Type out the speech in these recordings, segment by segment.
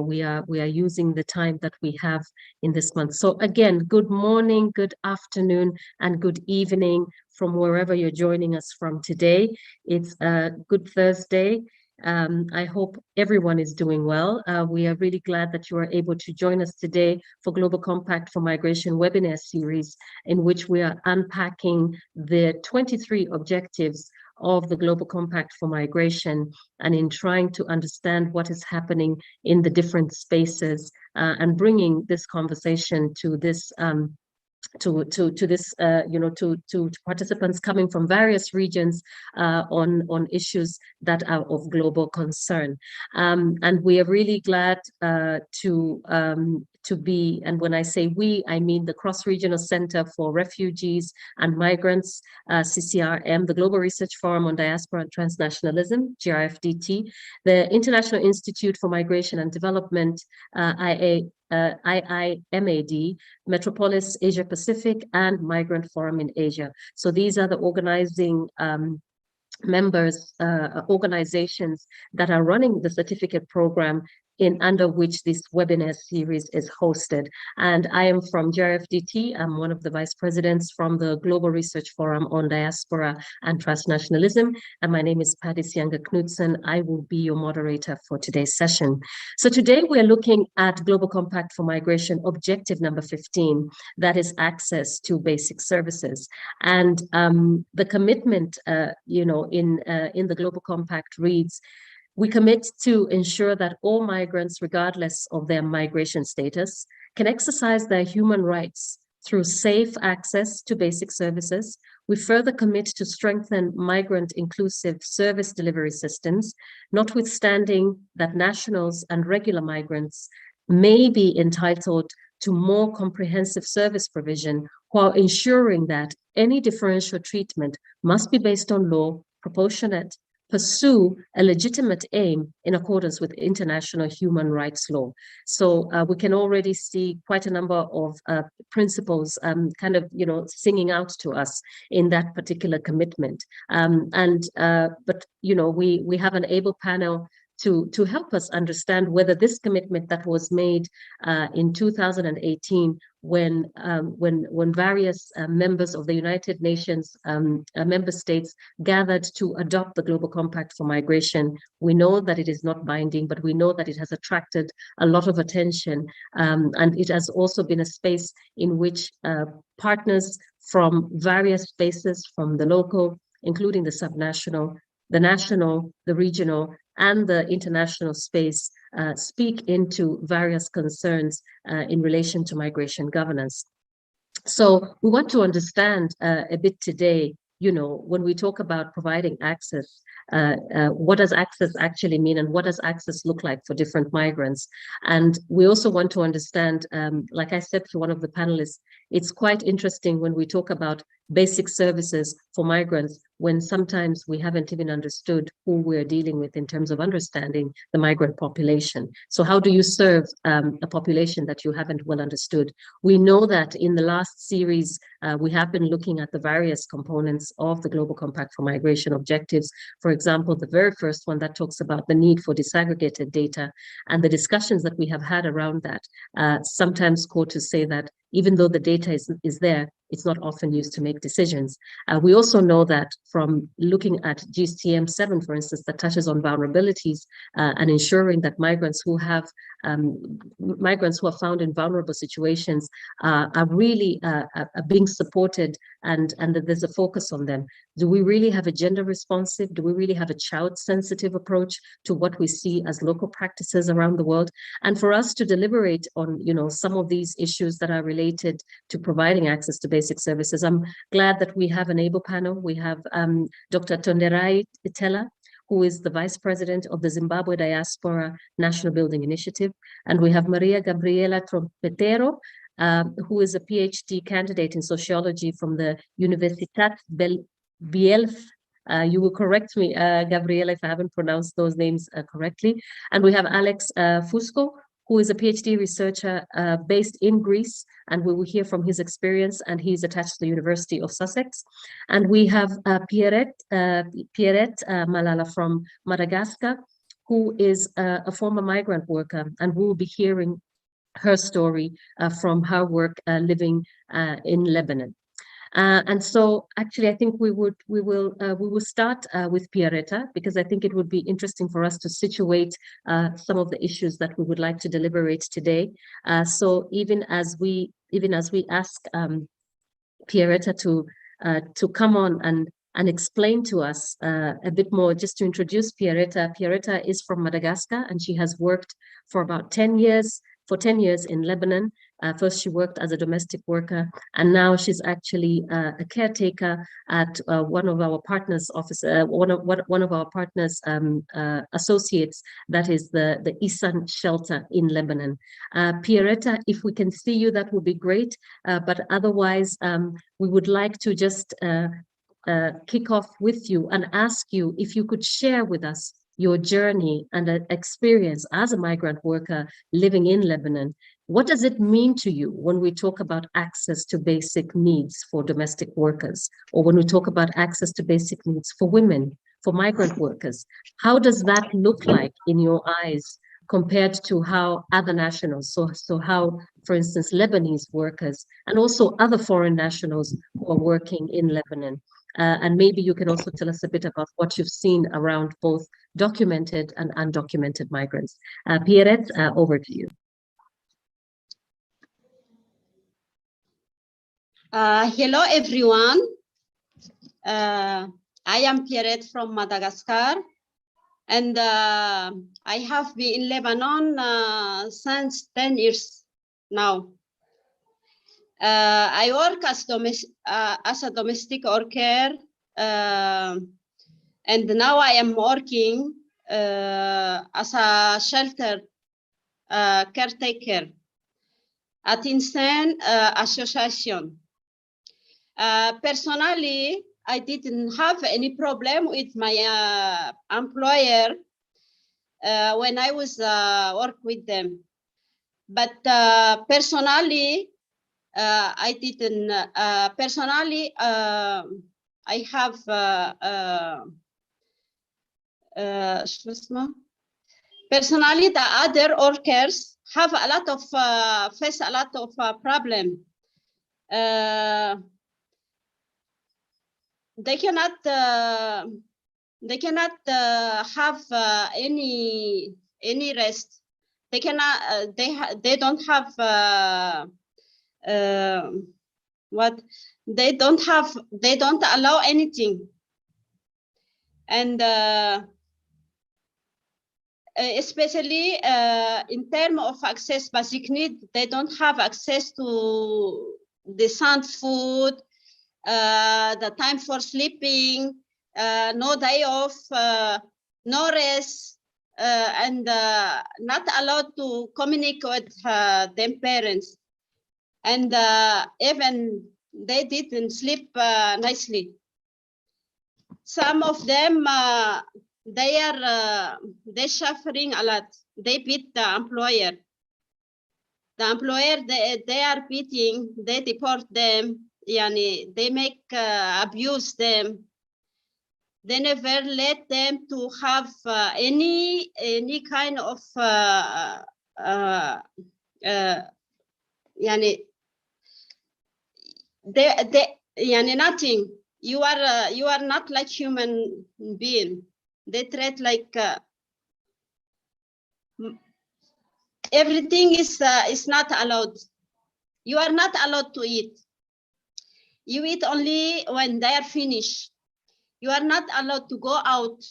we are using the time that we have in this month. So again, good morning, good afternoon, and good evening from wherever you're joining us from today. It's a good Thursday. I hope everyone is doing well. We are really glad that you are able to join us today for Global Compact for Migration webinar series, in which we are unpacking the 23 objectives of the Global Compact for Migration, and in trying to understand what is happening in the different spaces and bringing this conversation to this to participants coming from various regions on issues that are of global concern. And we are really glad to be, and when I say we, I mean the Cross-Regional Center for Refugees and Migrants, CCRM, the Global Research Forum on Diaspora and Transnationalism, GRFDT, the International Institute for Migration and Development, IIMAD, Metropolis Asia Pacific, and Migrant Forum in Asia. So these are the organizing members, organizations that are running the certificate program under which this webinar series is hosted. And I am from GRFDT. I'm one of the vice presidents from the Global Research Forum on Diaspora and Transnationalism. And my name is Patty Sianga Knudsen. I will be your moderator for today's session. So today we're looking at Global Compact for Migration objective number 15, that is access to basic services. And the commitment, in the Global Compact reads, we commit to ensure that all migrants, regardless of their migration status, can exercise their human rights through safe access to basic services. We further commit to strengthen migrant-inclusive service delivery systems, notwithstanding that nationals and regular migrants may be entitled to more comprehensive service provision, while ensuring that any differential treatment must be based on law, proportionate, pursue a legitimate aim in accordance with international human rights law. So we can already see quite a number of principles singing out to us in that particular commitment. But we have an able panel to help us understand whether this commitment that was made in 2018 when various members of the United Nations member states gathered to adopt the Global Compact for Migration. We know that it is not binding, but we know that it has attracted a lot of attention, and it has also been a space in which partners from various spaces, from the local, including the subnational, the national, the regional, and the international space speak into various concerns in relation to migration governance. So we want to understand a bit today, when we talk about providing access, what does access actually mean, and what does access look like for different migrants? And we also want to understand, like I said to one of the panelists, it's quite interesting when we talk about basic services for migrants, when sometimes we haven't even understood who we're dealing with in terms of understanding the migrant population. So how do you serve a population that you haven't well understood? We know that in the last series, we have been looking at the various components of the Global Compact for Migration objectives. For example, the very first one that talks about the need for disaggregated data, and the discussions that we have had around that sometimes go to say that even though the data is there, it's not often used to make decisions. We also know that from looking at GCM 7, for instance, that touches on vulnerabilities and ensuring that migrants who are found in vulnerable situations are really being supported, and that there's a focus on them. Do we really have a gender responsive? Do we really have a child sensitive approach to what we see as local practices around the world? And for us to deliberate on, some of these issues that are related to providing access to basic services, I'm glad that we have an able panel. We have Dr. Tonderai Itela, who is the Vice President of the Zimbabwe Diaspora National Building Initiative. And we have Maria Gabriela Trompetero, who is a PhD candidate in sociology from the Universitat Bielf. You will correct me, Gabriela, if I haven't pronounced those names correctly. And we have Alex Fusco, who is a PhD researcher based in Greece, and we will hear from his experience, and he's attached to the University of Sussex. And we have Pierrette Malala from Madagascar, who is a former migrant worker, and we will be hearing her story from her work living in Lebanon. And so actually, I think we will start with Pierretta, because I think it would be interesting for us to situate some of the issues that we would like to deliberate today. So even as we ask Pierretta to come on and explain to us a bit more, just to introduce Pierretta. Pierretta is from Madagascar, and she has worked for about 10 years, in Lebanon. First, she worked as a domestic worker, and now she's actually a caretaker at one of our partners' office, one of our partners' associates, that is the Isan shelter in Lebanon. Pierretta, if we can see you, that would be great. But otherwise, we would like to just kick off with you and ask you if you could share with us your journey and experience as a migrant worker living in Lebanon. What does it mean to you when we talk about access to basic needs for domestic workers, or when we talk about access to basic needs for women, for migrant workers? How does that look like in your eyes compared to how other nationals, so how, for instance, Lebanese workers and also other foreign nationals who are working in Lebanon? And maybe you can also tell us a bit about what you've seen around both documented and undocumented migrants. Pierrette, over to you. Hello, everyone. I am Pierrette from Madagascar, and I have been in Lebanon since 10 years now. I work as a domestic worker, and now I am working as a shelter caretaker at Insane Association. Personally, I didn't have any problem with my employer when I was work with them. But personally, I didn't. Personally, I have personally, the other workers have a lot of face a lot of problem. They cannot have any rest. They cannot. They don't have what they don't have. They don't allow anything, and especially in terms of access basic need, they don't have access to decent food, the time for sleeping, no day off, no rest, and not allowed to communicate with their parents. And even they didn't sleep nicely. Some of them, they're suffering a lot. They beat the employer. The employer, they are beating, they deport them, they make abuse them. They never let them to have any kind of nothing. You are not like human being. They treat like everything is not allowed. You are not allowed to eat. You eat only when they are finished. You are not allowed to go out.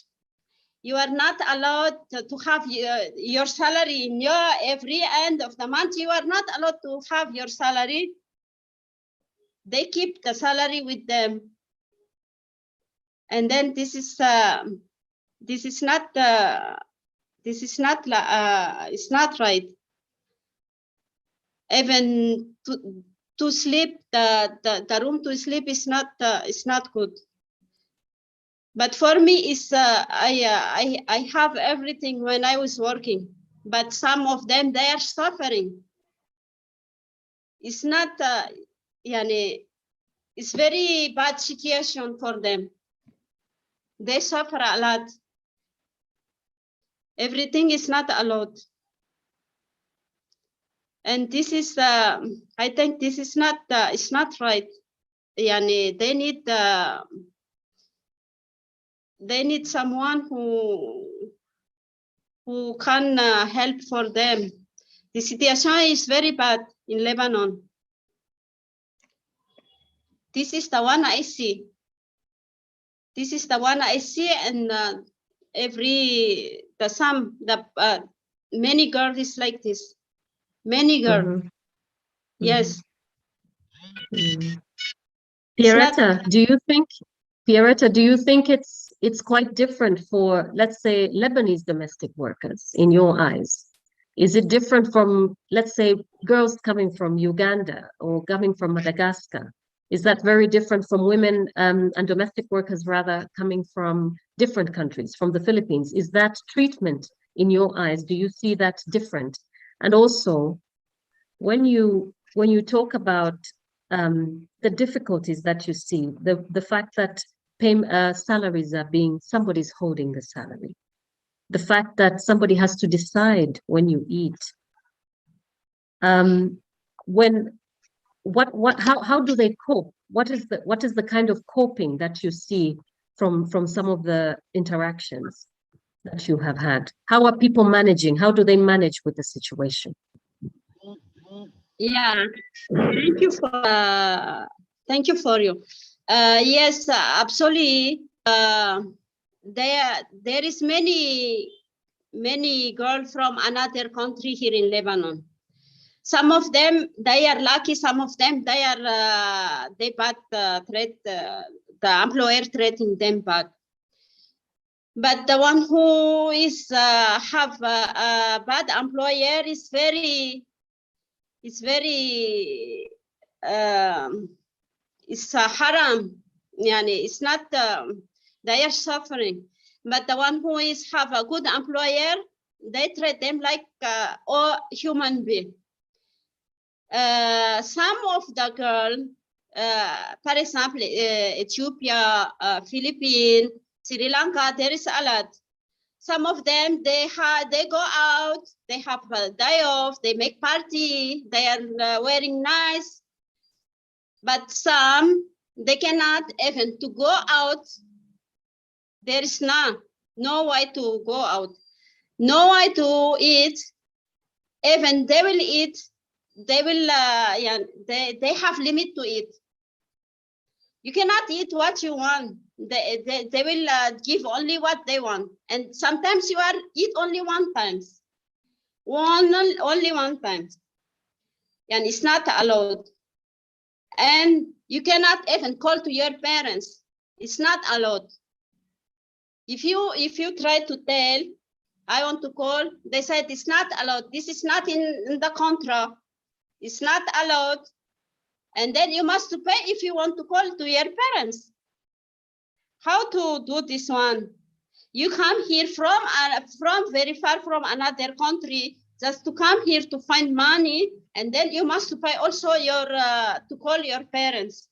You are not allowed to have your salary in your every end of the month. You are not allowed to have your salary. They keep the salary with them, and then this is not it's not right. Even to sleep, the room to sleep is not good. But for me, is I have everything when I was working, but some of them, they are suffering. It's not it's very bad situation for them. They suffer a lot. Everything is not allowed. And this is, I think this is not, it's not right. Yani, they need someone who can help for them. The situation is very bad in Lebanon. This is the one I see. This is the one I see, and many girls is like this. Many girls. Mhm. Yes. Mhm. It's not- Pierretta, do you think it's quite different for, let's say, Lebanese domestic workers in your eyes? Is it different from, let's say, girls coming from Uganda or coming from Madagascar? Is that very different from women and domestic workers rather coming from different countries, from the Philippines? Is that treatment in your eyes? Do you see that different? And also, when you talk about the difficulties that you see, the fact that salaries are being, somebody's holding the salary, the fact that somebody has to decide when you eat, how do they cope? What is the kind of coping that you see from some of the interactions that you have had? How are people managing? How do they manage with the situation? Yeah, thank you for you. Yes, absolutely. There is many girls from another country here in Lebanon. Some of them they are lucky. Some of them they bad treat the employer treating them bad. But the one who is have a bad employer is very. It's very, it's a haram. Yani, it's not, they are suffering. But the one who is have a good employer, they treat them like all human being. Some of the girl, for example, Ethiopia, Philippines, Sri Lanka, there is a lot. Some of them, they go out, they have a day off, they make party, they are wearing nice. But some, they cannot even to go out. There is no way to go out, no way to eat. Even they will eat, they will, they have limit to eat. You cannot eat what you want. They will give only what they want. And sometimes you eat only one time. Only one time. And it's not allowed. And you cannot even call to your parents. It's not allowed. If you try to tell, I want to call, they said it's not allowed. This is not in the contract. It's not allowed. And then you must pay if you want to call to your parents. How to do this one? You come here from very far from another country just to come here to find money, and then you must pay also your to call your parents.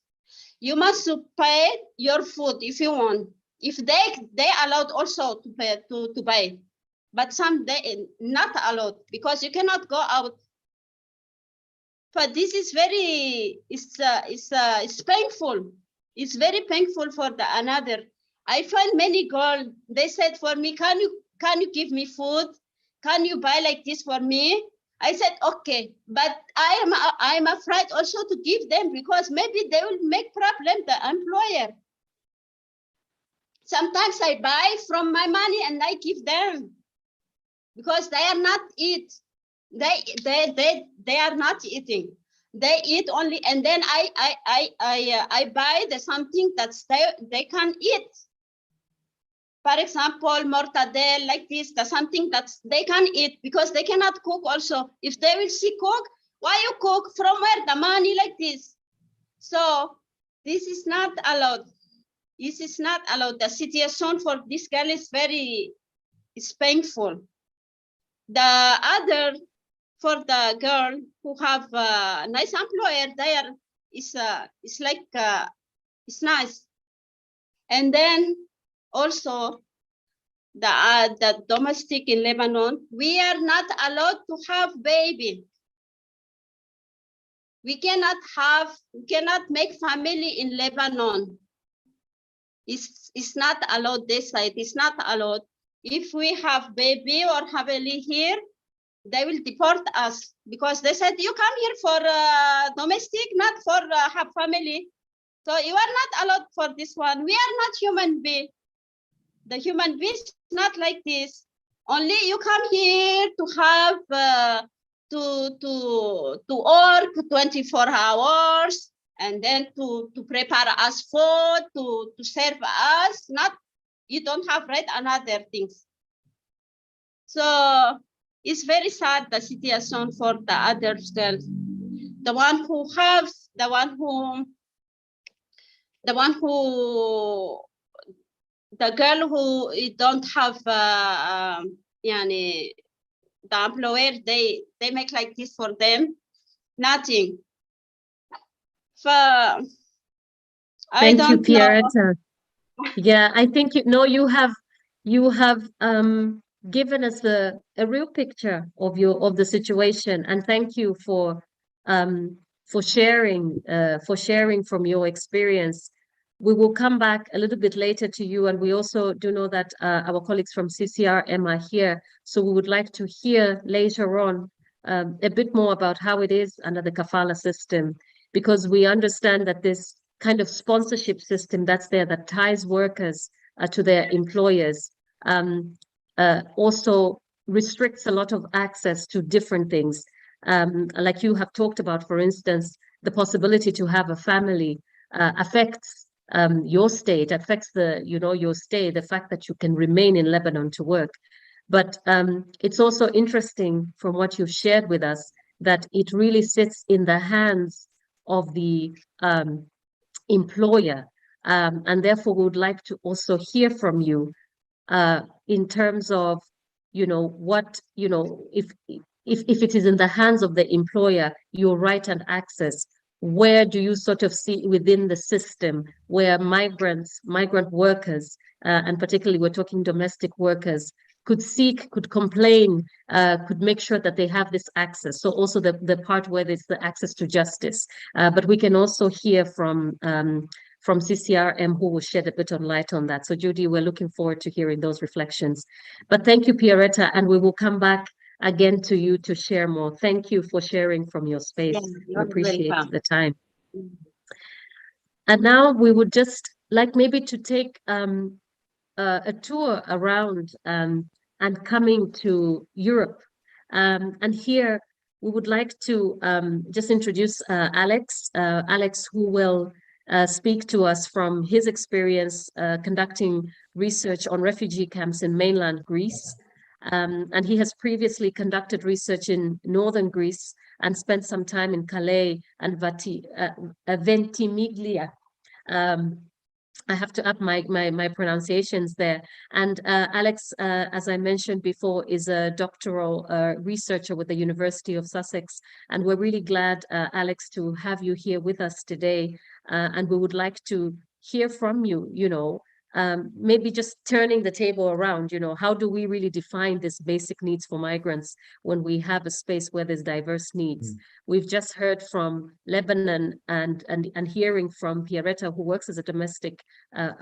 You must pay your food if you want. If they allowed also to pay to buy, but some they not allowed because you cannot go out. But this is very it's painful. It's very painful for the another. I find many girls, they said for me, can you give me food? Can you buy like this for me? I said, okay, but I am afraid also to give them because maybe they will make problem the employer. Sometimes I buy from my money and I give them because they are not eat. They are not eating. They eat only, and then I buy the something that they can eat. For example, mortadelle like this, the something that they can eat because they cannot cook also. If they will see cook, why you cook? From where the money like this? So this is not allowed. This is not allowed. The situation for this girl is painful. The other, for the girl who have a nice employer, it's like it's nice. And then also the domestic in Lebanon, we are not allowed to have baby. We cannot make family in Lebanon. It's not allowed this side. It's not allowed. If we have baby or family here, they will deport us because they said you come here for domestic, not for have family. So you are not allowed for this one. We are not human being. The human being is not like this. Only you come here to have to work 24 hours and then to prepare us food, to serve us. Not you don't have right another things. So it's very sad the situation for the other girls. The one who has, the girl who don't have yani, the employer, they make like this for them, nothing. I Thank you, don't know. Pierretta. Yeah, I think you have given us a real picture of the situation, and thank you for sharing from your experience. We will come back a little bit later to you, and we also do know that our colleagues from CCRM are here, so we would like to hear later on a bit more about how it is under the kafala system, because we understand that this kind of sponsorship system that's there that ties workers to their employers also restricts a lot of access to different things. Like you have talked about, for instance, the possibility to have a family affects your stay. It affects your stay, the fact that you can remain in Lebanon to work. But it's also interesting from what you've shared with us that it really sits in the hands of the employer, and therefore we would like to also hear from you in terms of what if it is in the hands of the employer, your right and access, where do you sort of see within the system where migrant workers, and particularly we're talking domestic workers, could complain, could make sure that they have this access. So also the part where there's the access to justice. But we can also hear from CCRM who will shed a bit of light on that. So Judy, we're looking forward to hearing those reflections. But thank you, Pierretta, and we will come back again to you to share more. Thank you for sharing from your space. We appreciate the time. And now we would just like maybe to take a tour around and coming to Europe. And here we would like to just introduce Alex, who will speak to us from his experience conducting research on refugee camps in mainland Greece. And he has previously conducted research in northern Greece and spent some time in Calais and Ventimiglia. I have to up my pronunciations there. And Alex, as I mentioned before, is a doctoral researcher with the University of Sussex. And we're really glad, Alex, to have you here with us today. And we would like to hear from you, maybe just turning the table around, how do we really define this basic needs for migrants when we have a space where there's diverse needs? We've just heard from Lebanon and hearing from Pierretta, who works as a domestic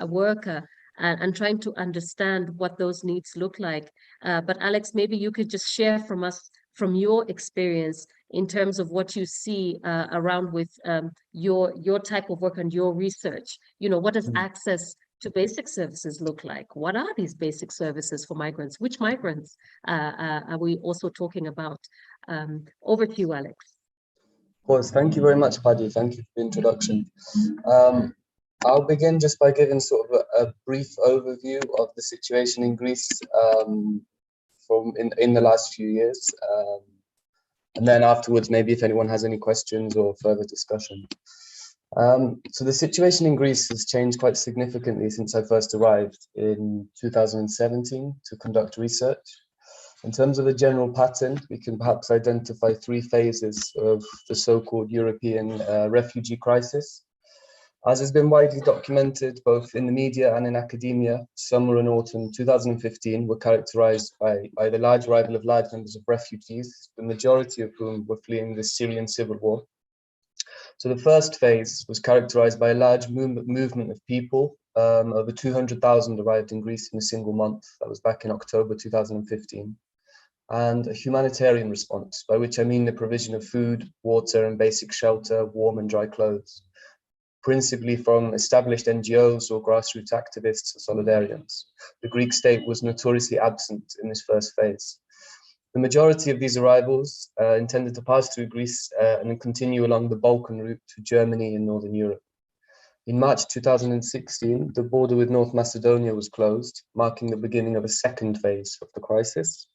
worker, and trying to understand what those needs look like. But Alex, maybe you could just share from your experience in terms of what you see around with your type of work and your research. What does access to basic services look like? What are these basic services for migrants? Which migrants are we also talking about? Over to you, Alex. Of course, thank you very much, Paddy. Thank you for the introduction. I'll begin just by giving sort of a brief overview of the situation in Greece in the last few years. And then afterwards, maybe if anyone has any questions or further discussion. So the situation in Greece has changed quite significantly since I first arrived in 2017 to conduct research. In terms of a general pattern, we can perhaps identify three phases of the so-called European refugee crisis. As has been widely documented both in the media and in academia, summer and autumn 2015 were characterized by the large arrival of large numbers of refugees, the majority of whom were fleeing the Syrian civil war. So the first phase was characterized by a large movement of people. Over 200,000 arrived in Greece in a single month. That was back in October 2015. And a humanitarian response, by which I mean the provision of food, water, and basic shelter, warm and dry clothes, principally from established NGOs or grassroots activists or solidarians. The Greek state was notoriously absent in this first phase. The majority of these arrivals intended to pass through Greece and then continue along the Balkan route to Germany and Northern Europe. In March 2016, the border with North Macedonia was closed, marking the beginning of a second phase of the crisis.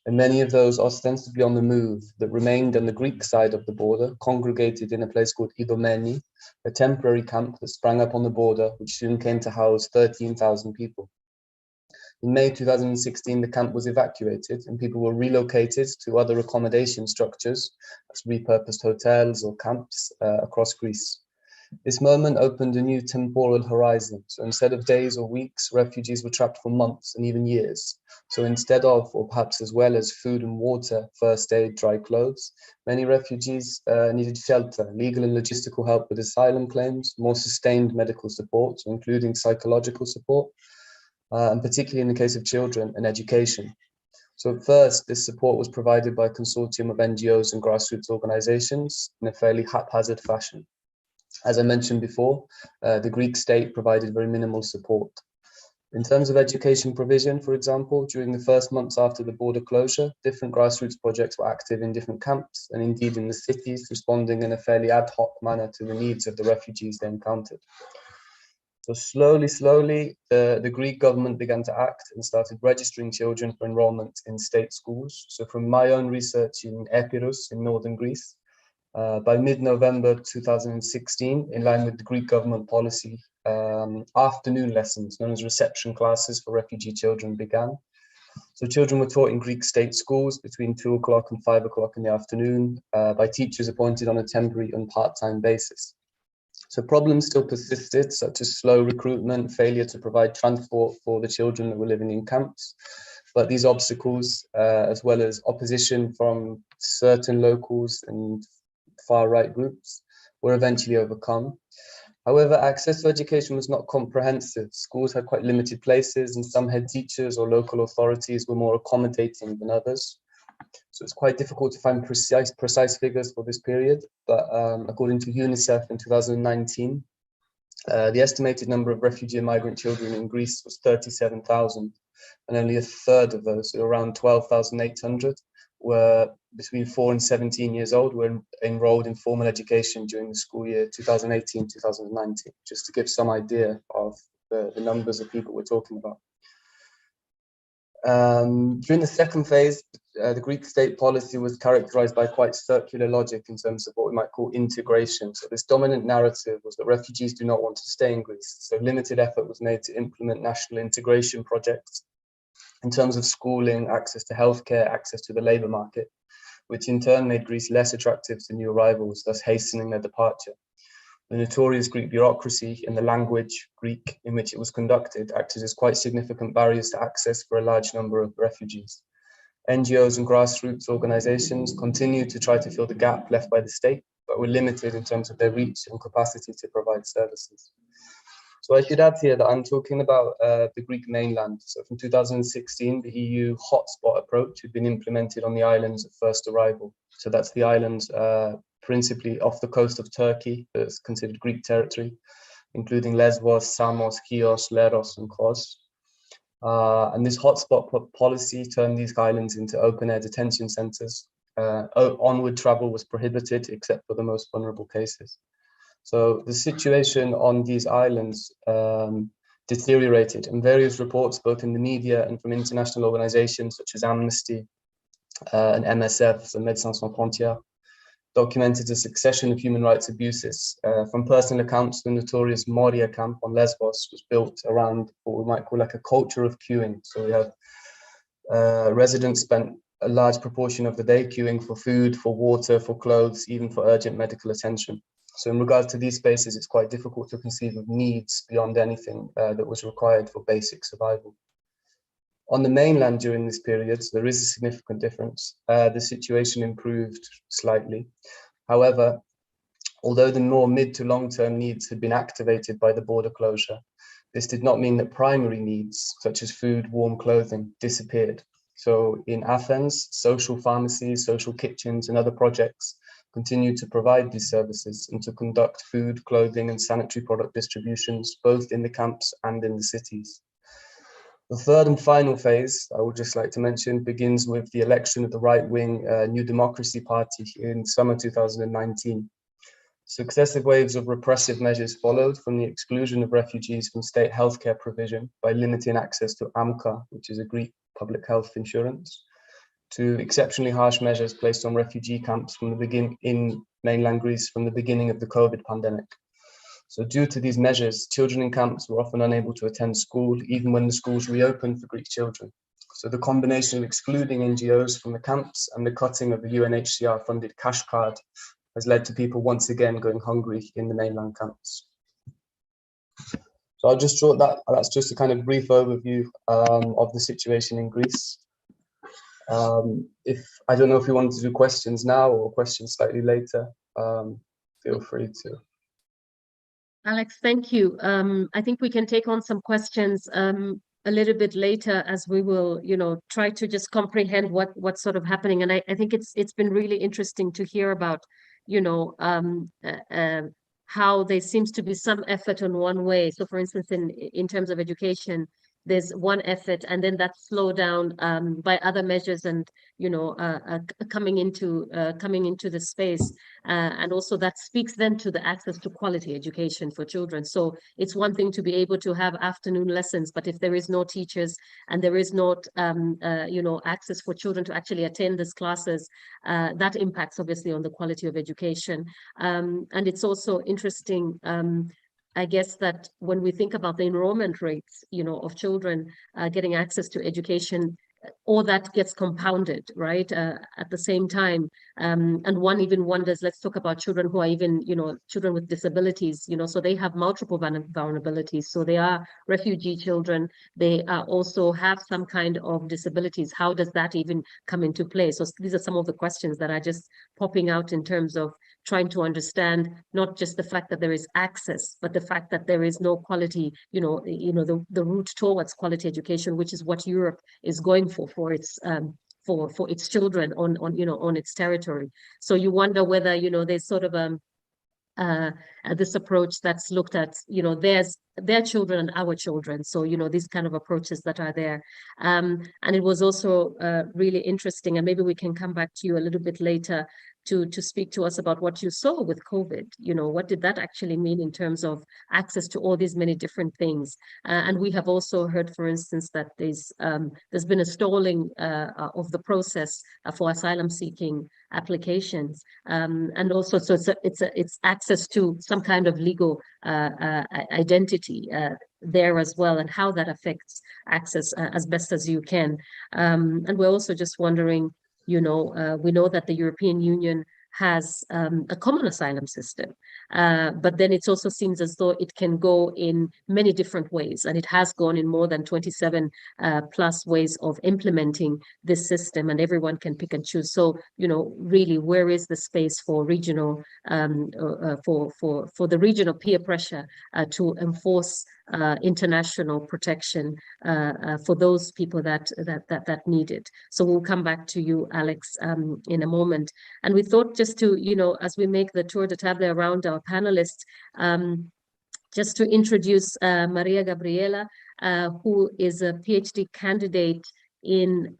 And many of those ostensibly on the move that remained on the Greek side of the border congregated in a place called Idomeni, a temporary camp that sprang up on the border, which soon came to house 13,000 people. In May 2016, the camp was evacuated and people were relocated to other accommodation structures, as repurposed hotels or camps across Greece. This moment opened a new temporal horizon. So instead of days or weeks, refugees were trapped for months and even years. So instead of, or perhaps as well as food and water, first aid, dry clothes, many refugees needed shelter, legal and logistical help with asylum claims, more sustained medical support, including psychological support, and particularly in the case of children, and education. So at first, this support was provided by a consortium of NGOs and grassroots organizations in a fairly haphazard fashion. As I mentioned before, the Greek state provided very minimal support. In terms of education provision, for example, during the first months after the border closure, different grassroots projects were active in different camps and indeed in the cities, responding in a fairly ad hoc manner to the needs of the refugees they encountered. So slowly, the Greek government began to act and started registering children for enrollment in state schools. So from my own research in Epirus in northern Greece, by mid-November 2016, in line with the Greek government policy, afternoon lessons, known as reception classes for refugee children, began. So children were taught in Greek state schools between 2 o'clock and 5 o'clock in the afternoon by teachers appointed on a temporary and part-time basis. So problems still persisted, such as slow recruitment, failure to provide transport for the children that were living in camps. But these obstacles, as well as opposition from certain locals and far-right groups, were eventually overcome. However, access to education was not comprehensive. Schools had quite limited places, and some head teachers or local authorities were more accommodating than others. So it's quite difficult to find precise figures for this period, but according to UNICEF in 2019, the estimated number of refugee and migrant children in Greece was 37,000, and only a third of those, so around 12,800, were between 4 and 17 years old, were enrolled in formal education during the school year 2018-2019, just to give some idea of the numbers of people we're talking about. During the second phase, the Greek state policy was characterized by quite circular logic in terms of what we might call integration. So this dominant narrative was that refugees do not want to stay in Greece. So limited effort was made to implement national integration projects in terms of schooling, access to healthcare, access to the labor market, which in turn made Greece less attractive to new arrivals, thus hastening their departure. The notorious Greek bureaucracy and the language, Greek, in which it was conducted, acted as quite significant barriers to access for a large number of refugees. NGOs and grassroots organizations continued to try to fill the gap left by the state, but were limited in terms of their reach and capacity to provide services. So I should add here that I'm talking about the Greek mainland. So from 2016, the EU hotspot approach had been implemented on the islands of first arrival. So that's the islands principally off the coast of Turkey, that's considered Greek territory, including Lesbos, Samos, Chios, Leros, and Kos. And this hotspot policy turned these islands into open-air detention centers. Onward travel was prohibited except for the most vulnerable cases. So the situation on these islands deteriorated, and various reports, both in the media and from international organizations such as Amnesty and MSF, so Médecins Sans Frontières, documented a succession of human rights abuses. From personal accounts, the notorious Moria camp on Lesbos was built around what we might call like a culture of queuing. So we have residents spent a large proportion of the day queuing for food, for water, for clothes, even for urgent medical attention. So in regards to these spaces, it's quite difficult to conceive of needs beyond anything that was required for basic survival. On the mainland during this period, there is a significant difference. The situation improved slightly. However, although the more mid to long-term needs had been activated by the border closure, this did not mean that primary needs, such as food, warm clothing, disappeared. So in Athens, social pharmacies, social kitchens, and other projects continued to provide these services and to conduct food, clothing, and sanitary product distributions, both in the camps and in the cities. The third and final phase, I would just like to mention, begins with the election of the right-wing New Democracy Party in summer 2019. Successive waves of repressive measures followed, from the exclusion of refugees from state healthcare provision by limiting access to AMCA, which is a Greek public health insurance, to exceptionally harsh measures placed on refugee camps in mainland Greece from the beginning of the COVID pandemic. So due to these measures, children in camps were often unable to attend school, even when the schools reopened for Greek children. So the combination of excluding NGOs from the camps and the cutting of the UNHCR-funded cash card has led to people once again going hungry in the mainland camps. So I'll just draw that's just a kind of brief overview of the situation in Greece. If I don't know if you want to do questions now or questions slightly later, feel free to. Alex, thank you. I think we can take on some questions a little bit later, as we will, try to just comprehend what's sort of happening. And I think it's been really interesting to hear about, how there seems to be some effort on one way. So, for instance, in terms of education, there's one effort, and then that's slowed down by other measures, and coming into the space, and also that speaks then to the access to quality education for children. So it's one thing to be able to have afternoon lessons, but if there is no teachers and there is not access for children to actually attend these classes, that impacts obviously on the quality of education. And it's also interesting, I guess, that when we think about the enrollment rates, of children getting access to education, all that gets compounded, right, at the same time. And one even wonders, let's talk about children who are even, children with disabilities, so they have multiple vulnerabilities. So they are refugee children. They also have some kind of disabilities. How does that even come into play? So these are some of the questions that are just popping out in terms of trying to understand not just the fact that there is access, but the fact that there is no quality, the route towards quality education, which is what Europe is going for its for its children on its territory. So you wonder whether there's sort of this approach that's looked at, there's their children and our children. So these kind of approaches that are there, and it was also really interesting, and maybe we can come back to you a little bit later to speak to us about what you saw with COVID. What did that actually mean in terms of access to all these many different things? And we have also heard, for instance, that there's been a stalling of the process for asylum seeking applications, and also so it's access to some kind of legal identity there as well, and how that affects access as best as you can. And we're also just wondering, we know that the European Union has a common asylum system, but then it also seems as though it can go in many different ways, and it has gone in more than 27 plus ways of implementing this system, and everyone can pick and choose. So, really, where is the space for regional, for the regional peer pressure to enforce international protection for those people that need it? So we'll come back to you, Alex, in a moment. And we thought just to, as we make the tour de table around our panelists, just to introduce Maria Gabriela, who is a PhD candidate in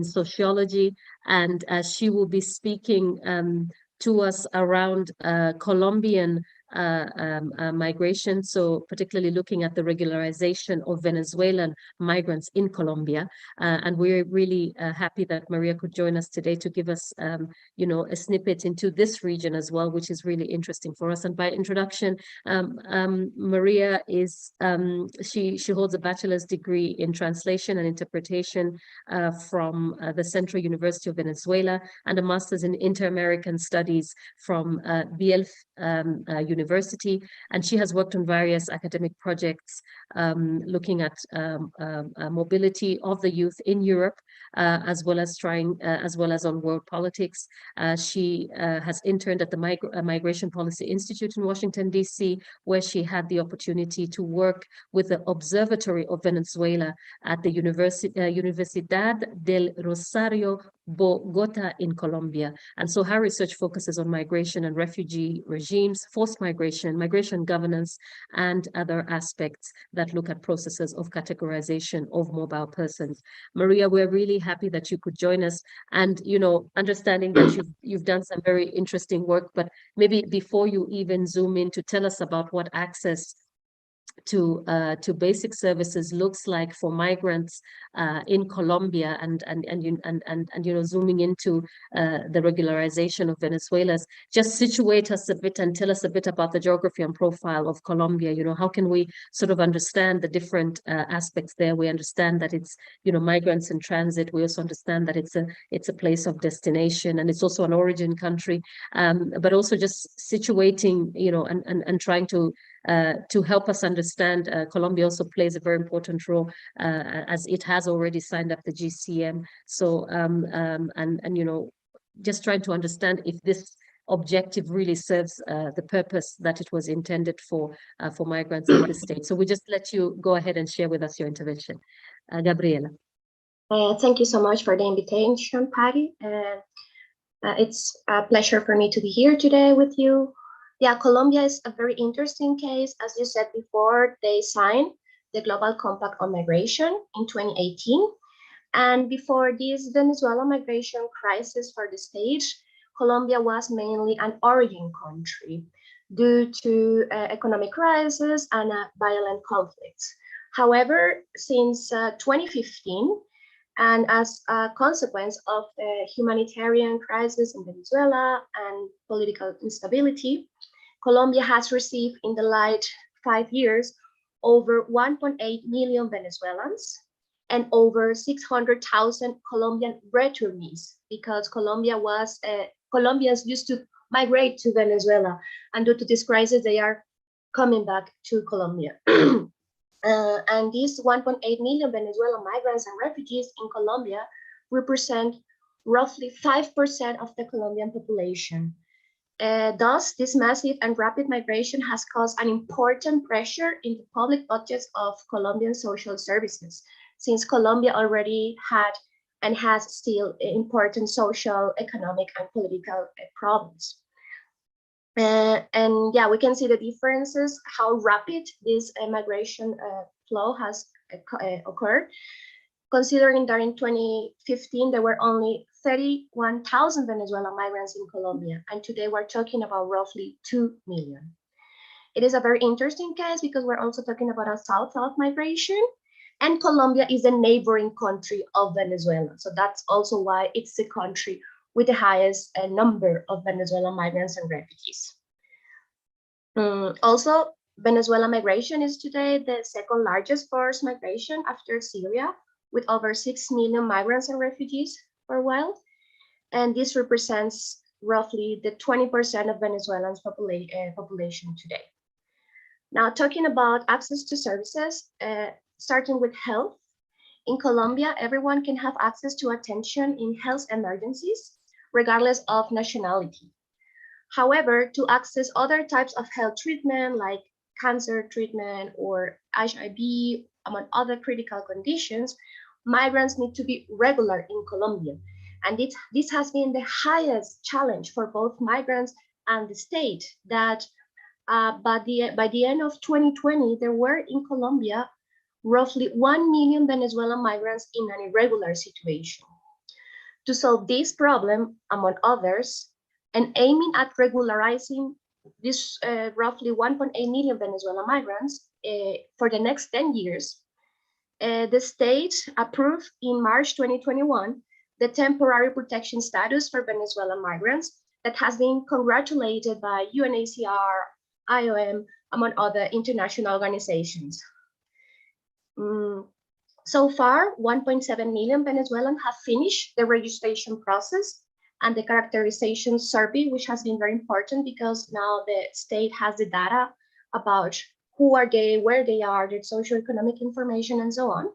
sociology, and she will be speaking to us around Colombian migration, so particularly looking at the regularization of Venezuelan migrants in Colombia. And we're really happy that Maria could join us today to give us, you know, a snippet into this region as well, which is really interesting for us. And by introduction, Maria is, she holds a bachelor's degree in translation and interpretation from the Central University of Venezuela, and a master's in Inter-American Studies from BL University. And she has worked on various academic projects looking at mobility of the youth in Europe, as well as on world politics. She has interned at the Migration Policy Institute in Washington, D.C., where she had the opportunity to work with the Observatory of Venezuela at the Universidad del Rosario, Bogota in Colombia. And so her research focuses on migration and refugee regimes, forced migration, migration governance, and other aspects that look at processes of categorization of mobile persons. Maria, we're really happy that you could join us, and, you know, understanding that you've done some very interesting work, but maybe before you even zoom in, to tell us about what access to basic services looks like for migrants in Colombia, and you know, zooming into the regularization of Venezuelans. Just situate us a bit and tell us a bit about the geography and profile of Colombia. You know, how can we sort of understand the different aspects there? We understand that it's, you know, migrants in transit. We also understand that it's a place of destination, and it's also an origin country, but also just situating, you know, and trying to help us understand. Colombia also plays a very important role, as it has already signed up the GCM. So, and you know, just trying to understand if this objective really serves the purpose that it was intended for migrants in the state. So we just let you go ahead and share with us your intervention. Gabriela. Thank you so much for the invitation, Patty. It's a pleasure for me to be here today with you. Yeah, Colombia is a very interesting case. As you said before, they signed the Global Compact on Migration in 2018. And before this Venezuela migration crisis for the stage, Colombia was mainly an origin country due to economic crisis and violent conflicts. However, since 2015, and as a consequence of the humanitarian crisis in Venezuela and political instability, Colombia has received in the last 5 years over 1.8 million Venezuelans and over 600,000 Colombian returnees, because Colombians used to migrate to Venezuela, and due to this crisis, they are coming back to Colombia. And these 1.8 million Venezuelan migrants and refugees in Colombia represent roughly 5% of the Colombian population. Thus, this massive and rapid migration has caused an important pressure in the public budgets of Colombian social services, since Colombia already had and has still important social, economic, and political problems. And yeah, we can see the differences, how rapid this migration flow has occurred. Considering that in 2015, there were only 31,000 Venezuelan migrants in Colombia, and today we're talking about roughly 2 million. It is a very interesting case because we're also talking about a south-south migration, and Colombia is a neighboring country of Venezuela. So that's also why it's the country with the highest number of Venezuelan migrants and refugees. Also, Venezuela migration is today the second largest forced migration after Syria, with over 6 million migrants and refugees for a while. And this represents roughly the 20% of Venezuelans population today. Now, talking about access to services, starting with health. In Colombia, everyone can have access to attention in health emergencies, regardless of nationality. However, to access other types of health treatment, like cancer treatment or HIV, among other critical conditions, migrants need to be regular in Colombia. And this has been the highest challenge for both migrants and the state, that by the end of 2020, there were in Colombia roughly 1 million Venezuelan migrants in an irregular situation. To solve this problem, among others, and aiming at regularizing this roughly 1.8 million Venezuelan migrants for the next 10 years, the state approved in March 2021 the temporary protection status for Venezuelan migrants that has been congratulated by UNHCR, IOM, among other international organizations. So far, 1.7 million Venezuelans have finished the registration process and the characterization survey, which has been very important because now the state has the data about who are they, where they are, their socioeconomic information, and so on.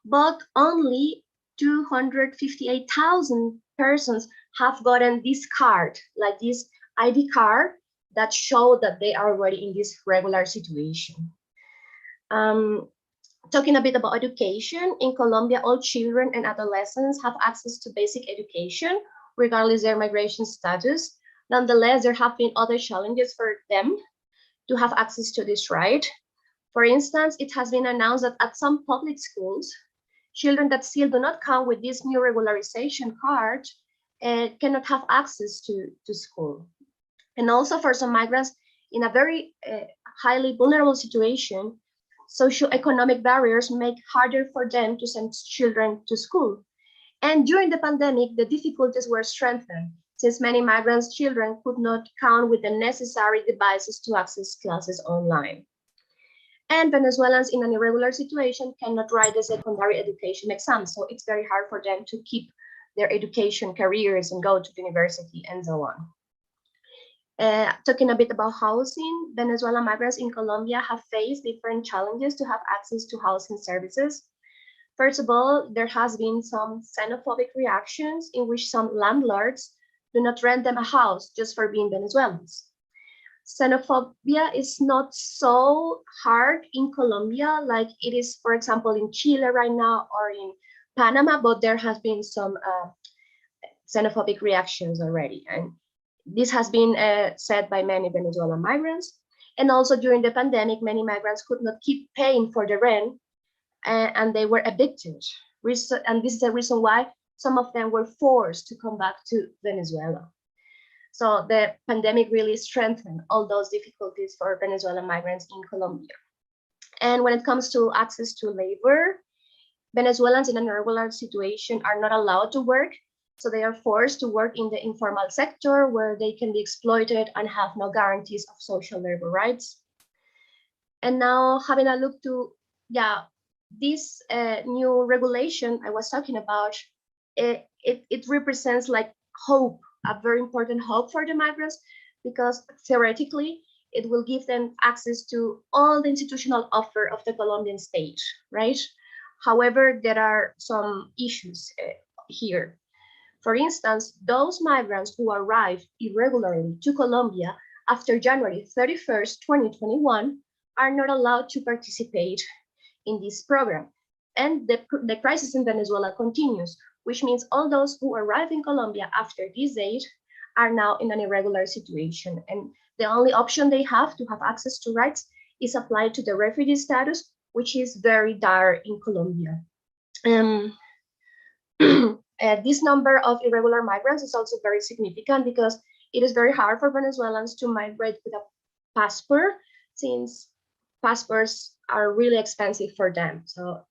But only 258,000 persons have gotten this card, like this ID card that show that they are already in this regular situation. Talking a bit about education, in Colombia, all children and adolescents have access to basic education, regardless their migration status. Nonetheless, there have been other challenges for them to have access to this right. For instance, it has been announced that at some public schools, children that still do not come with this new regularization card cannot have access to school. And also for some migrants in a very highly vulnerable situation, socioeconomic barriers make harder for them to send children to school. And during the pandemic, the difficulties were strengthened since many migrants' children could not count with the necessary devices to access classes online. And Venezuelans in an irregular situation cannot write the secondary education exam, so it's very hard for them to keep their education careers and go to university and so on. Talking a bit about housing, Venezuelan migrants in Colombia have faced different challenges to have access to housing services. First of all, there has been some xenophobic reactions in which some landlords do not rent them a house just for being Venezuelans. Xenophobia is not so hard in Colombia like it is, for example, in Chile right now or in Panama, but there has been some xenophobic reactions already. And this has been said by many Venezuelan migrants. And also during the pandemic, many migrants could not keep paying for the rent and they were evicted. And this is the reason why some of them were forced to come back to Venezuela. So the pandemic really strengthened all those difficulties for Venezuelan migrants in Colombia. And when it comes to access to labor, Venezuelans in an irregular situation are not allowed to work. So they are forced to work in the informal sector where they can be exploited and have no guarantees of social labor rights. And now having a look to, this new regulation I was talking about, it represents like hope, a very important hope for the migrants, because theoretically it will give them access to all the institutional offer of the Colombian state, right? However, there are some issues here. For instance, those migrants who arrived irregularly to Colombia after January 31st, 2021 are not allowed to participate in this program. And the crisis in Venezuela continues, which means all those who arrive in Colombia after this date are now in an irregular situation. And the only option they have to have access to rights is applied to the refugee status, which is very dire in Colombia. This number of irregular migrants is also very significant because it is very hard for Venezuelans to migrate with a passport, since passports are really expensive for them. So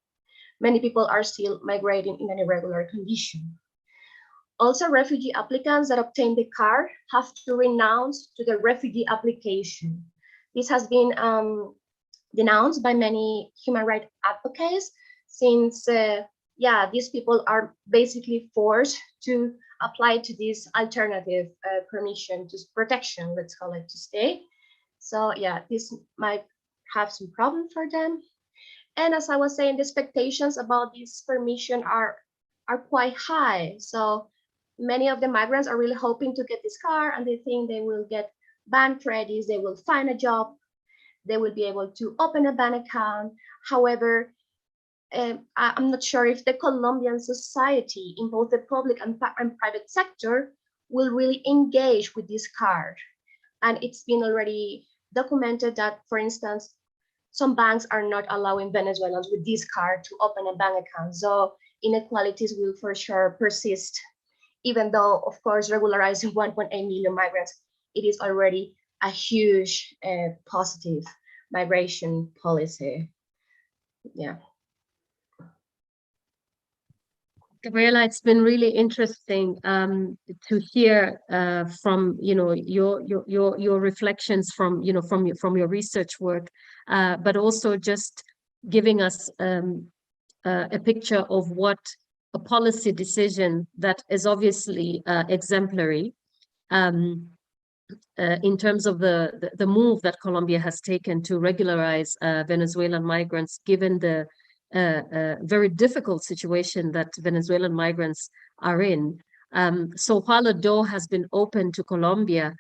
many people are still migrating in an irregular condition. Also, refugee applicants that obtain the card have to renounce to the refugee application. This has been denounced by many human rights advocates, since these people are basically forced to apply to this alternative permission to protection, let's call it, to stay. So this might have some problem for them. And as I was saying, the expectations about this permission are quite high. So many of the migrants are really hoping to get this card, and they think they will get bank credits, they will find a job, they will be able to open a bank account. However, I'm not sure if the Colombian society in both the public and private sector will really engage with this card. And it's been already documented that, for instance, some banks are not allowing Venezuelans with this card to open a bank account. So inequalities will for sure persist, even though, of course, regularizing 1.8 million migrants, it is already a huge positive migration policy. Yeah. Gabriela, it's been really interesting to hear from your reflections from from your research work, but also just giving us a picture of what a policy decision that is obviously exemplary in terms of the move that Colombia has taken to regularize Venezuelan migrants, given the very difficult situation that Venezuelan migrants are in. So while a door has been opened to Colombia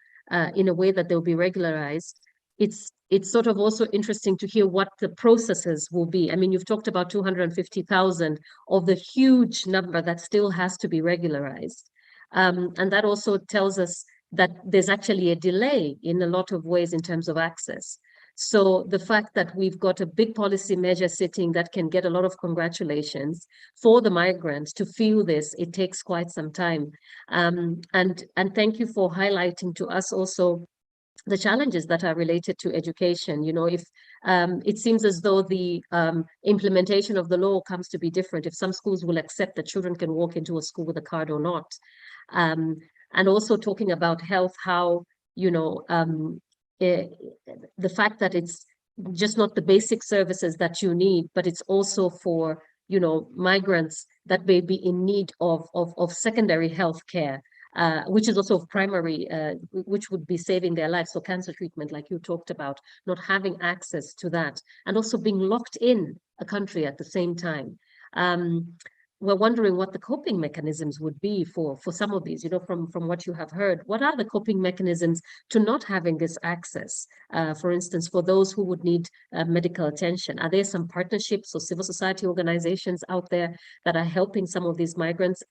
in a way that they'll be regularized, it's sort of also interesting to hear what the processes will be. I mean, you've talked about 250,000 of the huge number that still has to be regularized. And that also tells us that there's actually a delay in a lot of ways in terms of access. So the fact that we've got a big policy measure sitting that can get a lot of congratulations for the migrants to feel this, it takes quite some time. And thank you for highlighting to us also the challenges that are related to education. You know, if it seems as though the implementation of the law comes to be different, if some schools will accept that children can walk into a school with a card or not. And also talking about health, how, you know, the fact that it's just not the basic services that you need, but it's also for, you know, migrants that may be in need of secondary health care, which is also primary, which would be saving their lives. So cancer treatment, like you talked about, not having access to that, and also being locked in a country at the same time. We're wondering what the coping mechanisms would be for some of these, you know, from what you have heard. What are the coping mechanisms to not having this access? For instance, for those who would need medical attention, are there some partnerships or civil society organizations out there that are helping some of these migrants?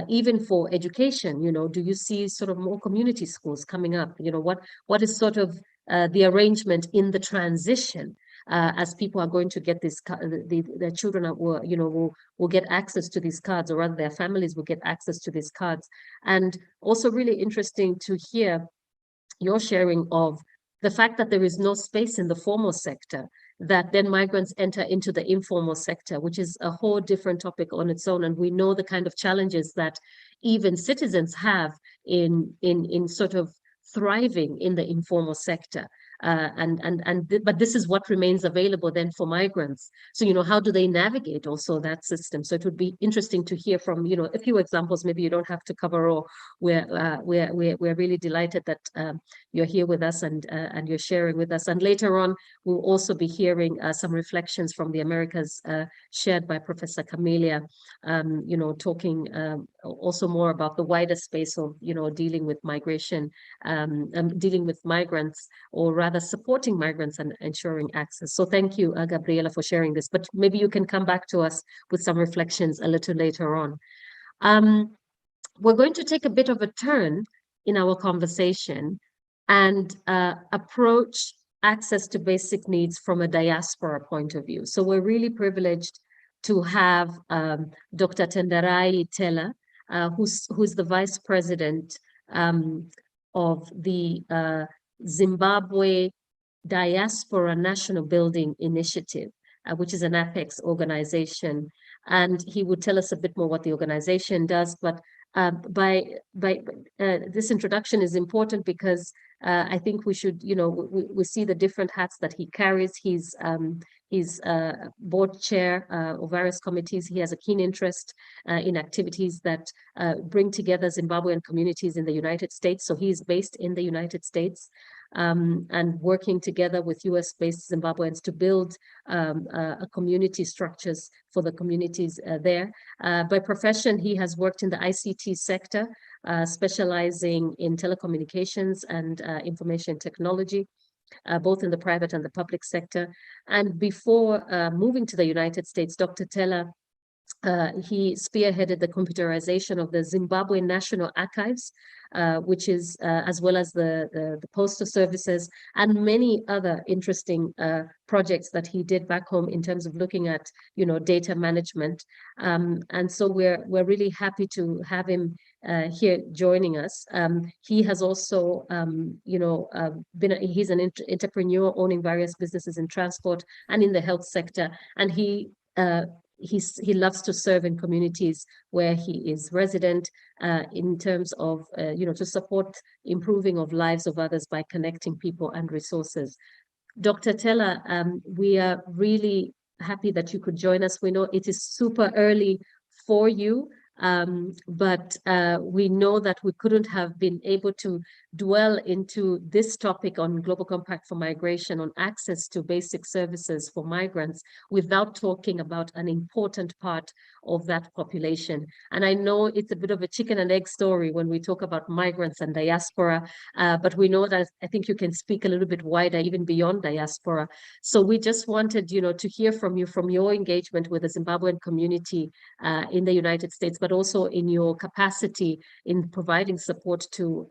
Even for education, you know, do you see sort of more community schools coming up? You know, what is sort of the arrangement in the transition? As people are going to get this, their children will, you know, will get access to these cards, or rather their families will get access to these cards. And also really interesting to hear your sharing of the fact that there is no space in the formal sector, that then migrants enter into the informal sector, which is a whole different topic on its own. And we know the kind of challenges that even citizens have in sort of thriving in the informal sector. But this is what remains available then for migrants. So, you know, how do they navigate also that system? So it would be interesting to hear from, you know, a few examples. Maybe you don't have to cover all. We're really delighted that you're here with us and you're sharing with us. And later on, we'll also be hearing some reflections from the Americas shared by Professor Camelia, you know, talking also more about the wider space of, you know, dealing with migration, dealing with migrants, or rather supporting migrants and ensuring access. So thank you, Gabriela, for sharing this. But maybe you can come back to us with some reflections a little later on. We're going to take a bit of a turn in our conversation and approach access to basic needs from a diaspora point of view. So we're really privileged to have Dr. Tendarai Tella, who's the Vice President of the Zimbabwe Diaspora National Building Initiative, which is an Apex organization. And he would tell us a bit more what the organization does. But this introduction is important because I think we should, you know, we see the different hats that he carries. He's board chair of various committees. He has a keen interest in activities that bring together Zimbabwean communities in the United States. So he's based in the United States and working together with US-based Zimbabweans to build community structures for the communities there. By profession, he has worked in the ICT sector, specializing in telecommunications and information technology, both in the private and the public sector. And before moving to the United States, Dr. Tella, he spearheaded the computerization of the Zimbabwe National Archives, which is as well as the postal services and many other interesting projects that he did back home in terms of looking at, you know, data management. And so we're really happy to have him here joining us. He has also, he's an entrepreneur owning various businesses in transport and in the health sector, and he loves to serve in communities where he is resident, in terms of to support improving of lives of others by connecting people and resources. Dr. Tella, we are really happy that you could join us. We know it is super early for you, but we know that we couldn't have been able to dwell into this topic on Global Compact for Migration, on access to basic services for migrants, without talking about an important part of that population. And I know it's a bit of a chicken and egg story when we talk about migrants and diaspora, but we know that I think you can speak a little bit wider, even beyond diaspora. So we just wanted, to hear from you, from your engagement with the Zimbabwean community in the United States, but also in your capacity in providing support to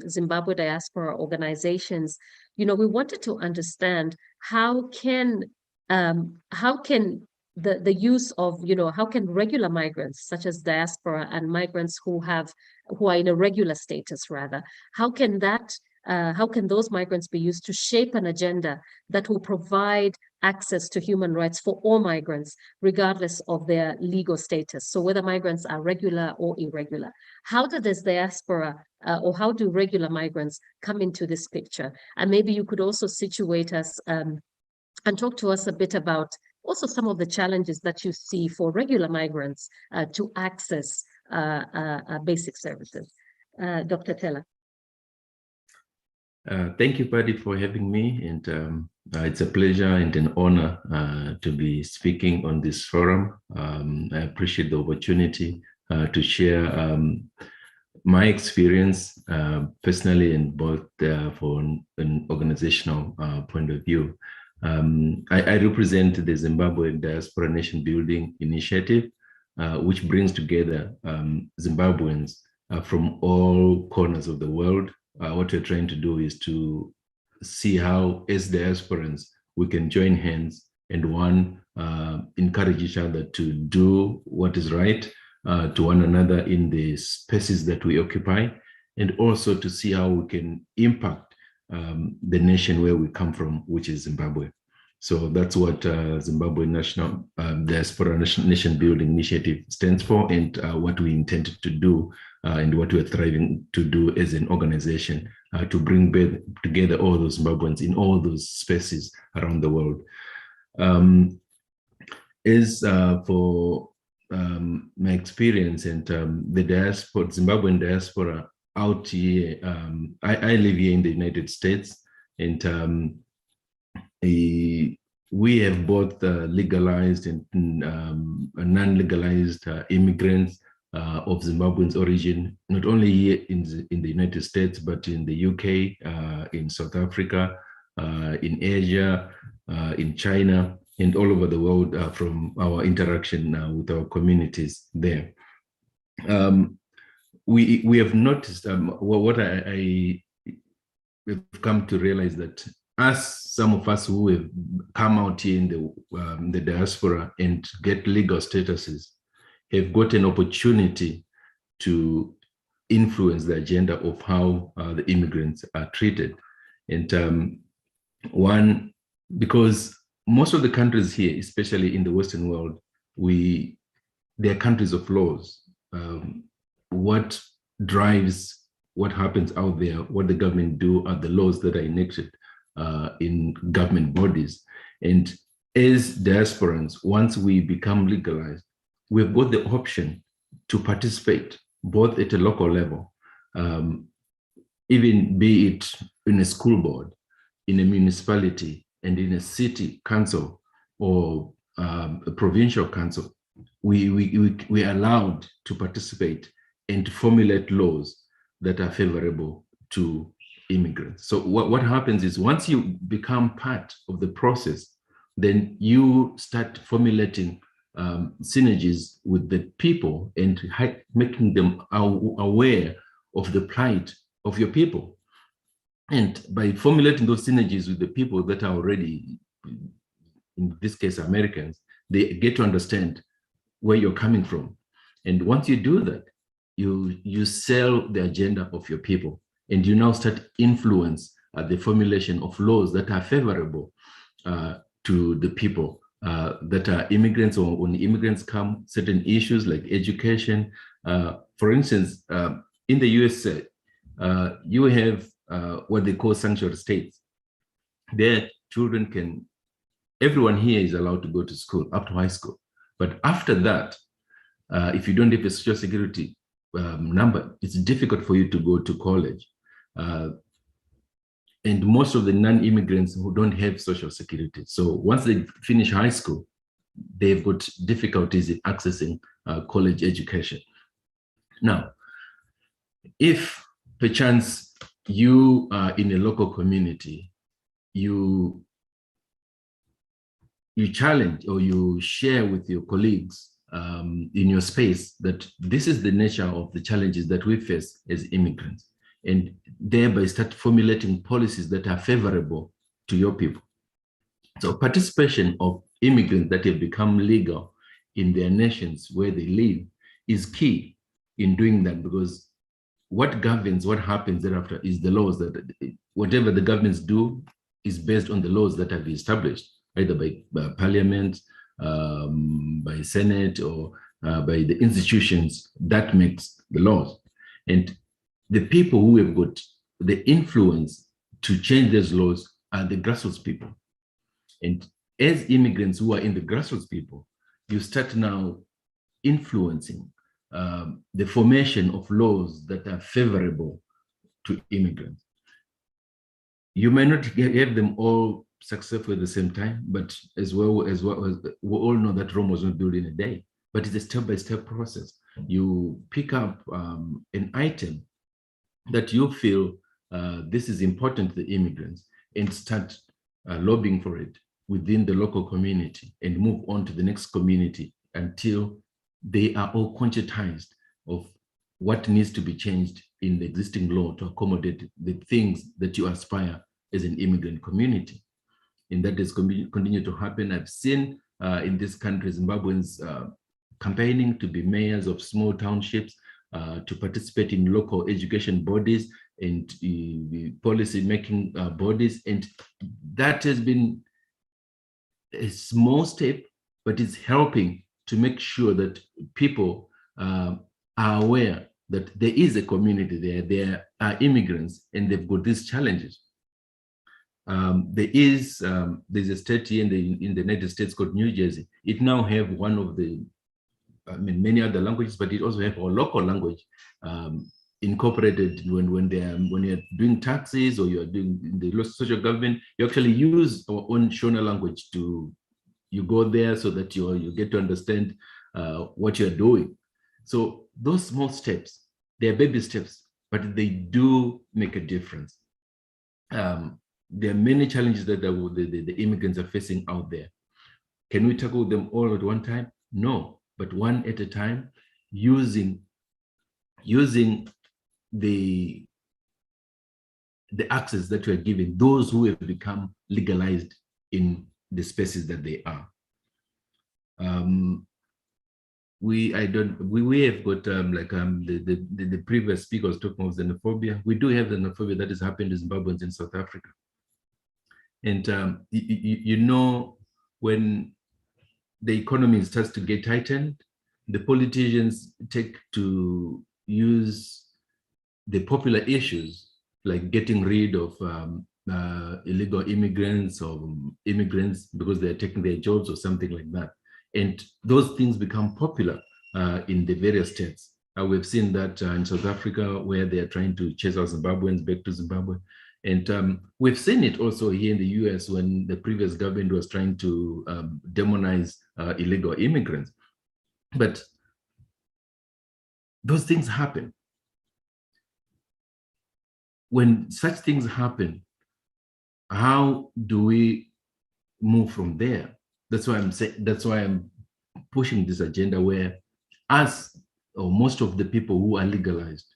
Zimbabwe diaspora organizations. We wanted to understand how can the use of, how can regular migrants such as diaspora and migrants who are in a regular status rather, how can those migrants be used to shape an agenda that will provide access to human rights for all migrants, regardless of their legal status? So whether migrants are regular or irregular, how does diaspora or how do regular migrants come into this picture? And maybe you could also situate us and talk to us a bit about also some of the challenges that you see for regular migrants to access basic services. Dr. Tella. Thank you, Paddy, for having me, and it's a pleasure and an honor to be speaking on this forum. I appreciate the opportunity to share my experience personally and both from an organizational point of view. I represent the Zimbabwe Diaspora Nation Building Initiative, which brings together Zimbabweans from all corners of the world. What we're trying to do is to see how, as diasporans, we can join hands and encourage each other to do what is right to one another in the spaces that we occupy, and also to see how we can impact the nation where we come from, which is Zimbabwe. So that's what Zimbabwe National Diaspora Nation Building Initiative stands for, and what we intended to do and what we're thriving to do as an organization to bring together all those Zimbabweans in all those spaces around the world. As for my experience and the diaspora, Zimbabwean diaspora out here, I live here in the United States, and we have both legalized and non-legalized immigrants of Zimbabwean origin, not only here in the United States, but in the UK, in South Africa, in Asia, in China, and all over the world from our interaction with our communities there. We have noticed what I have come to realize, that some of us who have come out here in the diaspora and get legal statuses have got an opportunity to influence the agenda of how the immigrants are treated. And because most of the countries here, especially in the Western world, they're countries of laws. What drives what happens out there, what the government do, are the laws that are enacted in government bodies. And as diasporans, once we become legalized, we've got the option to participate both at a local level, even be it in a school board, in a municipality, and in a city council or a provincial council. We are allowed to participate and to formulate laws that are favorable to immigrants. So what happens is, once you become part of the process, then you start formulating synergies with the people and making them aware of the plight of your people. And by formulating those synergies with the people that are already, in this case, Americans, they get to understand where you're coming from. And once you do that, you sell the agenda of your people, and you now start influence the formulation of laws that are favorable to the people that are immigrants, or when immigrants come, certain issues like education. For instance, in the USA, you have what they call sanctuary states. Their children can, everyone here is allowed to go to school up to high school. But after that, if you don't have a social security number, it's difficult for you to go to college. And most of the non-immigrants who don't have social security. So once they finish high school, they've got difficulties in accessing college education. Now, if perchance you are in a local community, you challenge or you share with your colleagues in your space that this is the nature of the challenges that we face as immigrants, and thereby start formulating policies that are favorable to your people. So participation of immigrants that have become legal in their nations where they live is key in doing that, because what governs what happens thereafter is the laws that whatever the governments do is based on the laws that have been established, either by parliament, by Senate, or by the institutions that makes the laws. And the people who have got the influence to change those laws are the grassroots people. And as immigrants who are in the grassroots people, you start now influencing the formation of laws that are favorable to immigrants. You may not have them all successful at the same time, but as well as we all know that Rome was not built in a day, but it's a step-by-step process. You pick up an item that you feel this is important to the immigrants, and start lobbying for it within the local community, and move on to the next community until they are all conscientized of what needs to be changed in the existing law to accommodate the things that you aspire as an immigrant community. And that has continued to happen. I've seen in this country, Zimbabweans campaigning to be mayors of small townships, to participate in local education bodies and policy making bodies. And that has been a small step, but it's helping to make sure that people are aware that there is a community there, there are immigrants, and they've got these challenges. There's a state here in the United States called New Jersey. It now have one of the, many other languages, but it also have a local language incorporated when you're doing taxes or you're doing the social government. You actually use our own Shona language you go there so that you get to understand what you're doing. So those small steps, they're baby steps, but they do make a difference. There are many challenges that the immigrants are facing out there. Can we tackle them all at one time? No, but one at a time, using the access that we are giving those who have become legalized in the spaces that they are. We have got the previous speaker was talking about xenophobia. We do have xenophobia that is happening to Zimbabweans in South Africa. And you know, when the economy starts to get tightened, the politicians take to use the popular issues like getting rid of illegal immigrants or immigrants because they're taking their jobs or something like that. And those things become popular in the various states. We've seen that in South Africa, where they're trying to chase out Zimbabweans back to Zimbabwe. And we've seen it also here in the US when the previous government was trying to demonize illegal immigrants. But those things happen. When such things happen, how do we move from there? That's why I'm saying, that's why I'm pushing this agenda where us, or most of the people who are legalized,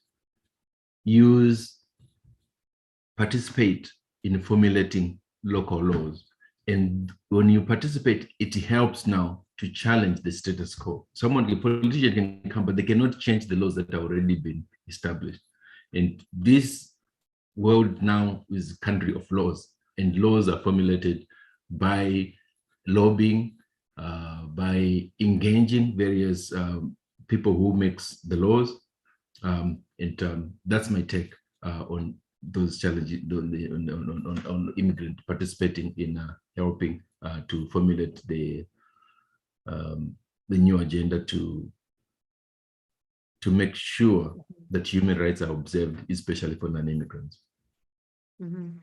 participate in formulating local laws. And when you participate, it helps now to challenge the status quo. A politician can come, but they cannot change the laws that have already been established. And this world now is a country of laws, and laws are formulated by lobbying, by engaging various people who makes the laws. That's my take on those challenges, on immigrant participating in helping to formulate the new agenda to make sure that human rights are observed, especially for non-immigrants. Mm-hmm.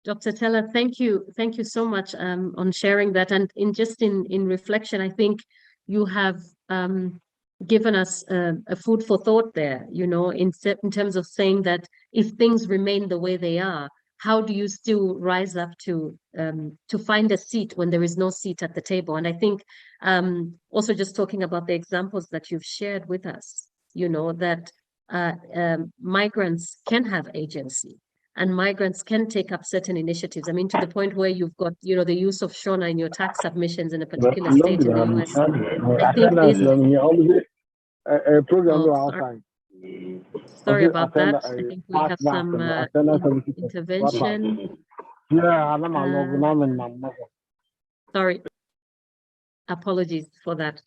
Dr. Teller, thank you so much on sharing that. And in reflection, I think you have given us a food for thought there, you know, in terms of saying that if things remain the way they are, how do you still rise up to find a seat when there is no seat at the table? And I think also just talking about the examples that you've shared with us, you know, that migrants can have agency and migrants can take up certain initiatives. I mean, to the point where you've got, you know, the use of Shona in your tax submissions in a particular state in the US. I think this sorry about that. I think we have some intervention. Sorry, apologies for that.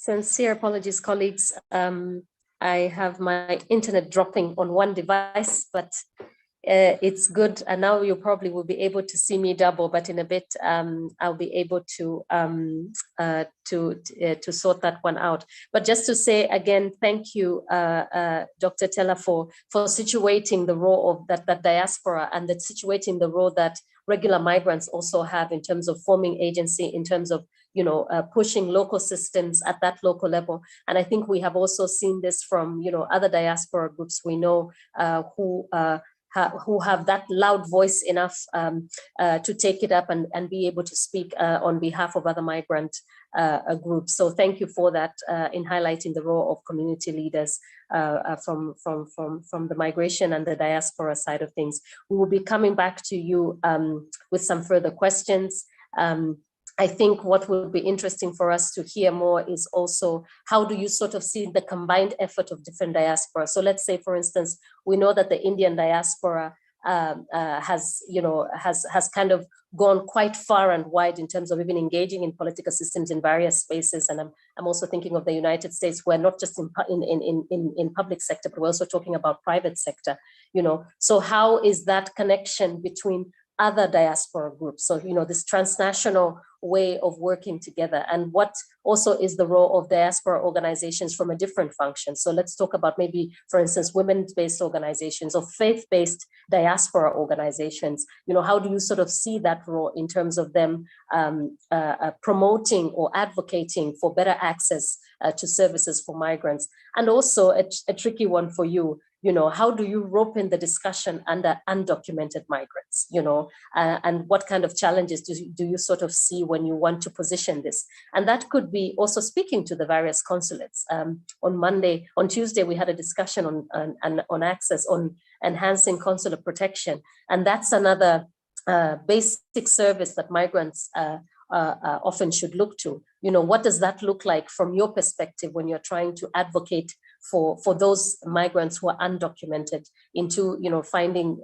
Sincere apologies, colleagues. I have my internet dropping on one device, but it's good. And now you probably will be able to see me double, but in a bit, I'll be able to sort that one out. But just to say again, thank you, Dr. Teller, for situating the role of that diaspora and that situating the role that regular migrants also have in terms of forming agency, in terms of, you know, pushing local systems at that local level. And I think we have also seen this from, you know, other diaspora groups we know who have that loud voice enough to take it up and be able to speak on behalf of other migrant groups. So thank you for that in highlighting the role of community leaders from the migration and the diaspora side of things. We will be coming back to you with some further questions. I think what will be interesting for us to hear more is also how do you sort of see the combined effort of different diaspora? So let's say, for instance, we know that the Indian diaspora has kind of gone quite far and wide in terms of even engaging in political systems in various spaces. And I'm also thinking of the United States, where not just in public sector, but we're also talking about private sector, you know. So how is that connection between other diaspora groups? So, you know, this transnational way of working together, and what also is the role of diaspora organizations from a different function. So let's talk about maybe, for instance, women-based organizations or faith-based diaspora organizations. You know, how do you sort of see that role in terms of them promoting or advocating for better access to services for migrants? And also a tricky one for you, you know, how do you rope in the discussion under undocumented migrants, you know, and what kind of challenges do you sort of see when you want to position this? And that could be also speaking to the various consulates. On Tuesday, we had a discussion on access, on enhancing consular protection. And that's another basic service that migrants often should look to. What does that look like from your perspective when you're trying to advocate for those migrants who are undocumented into, finding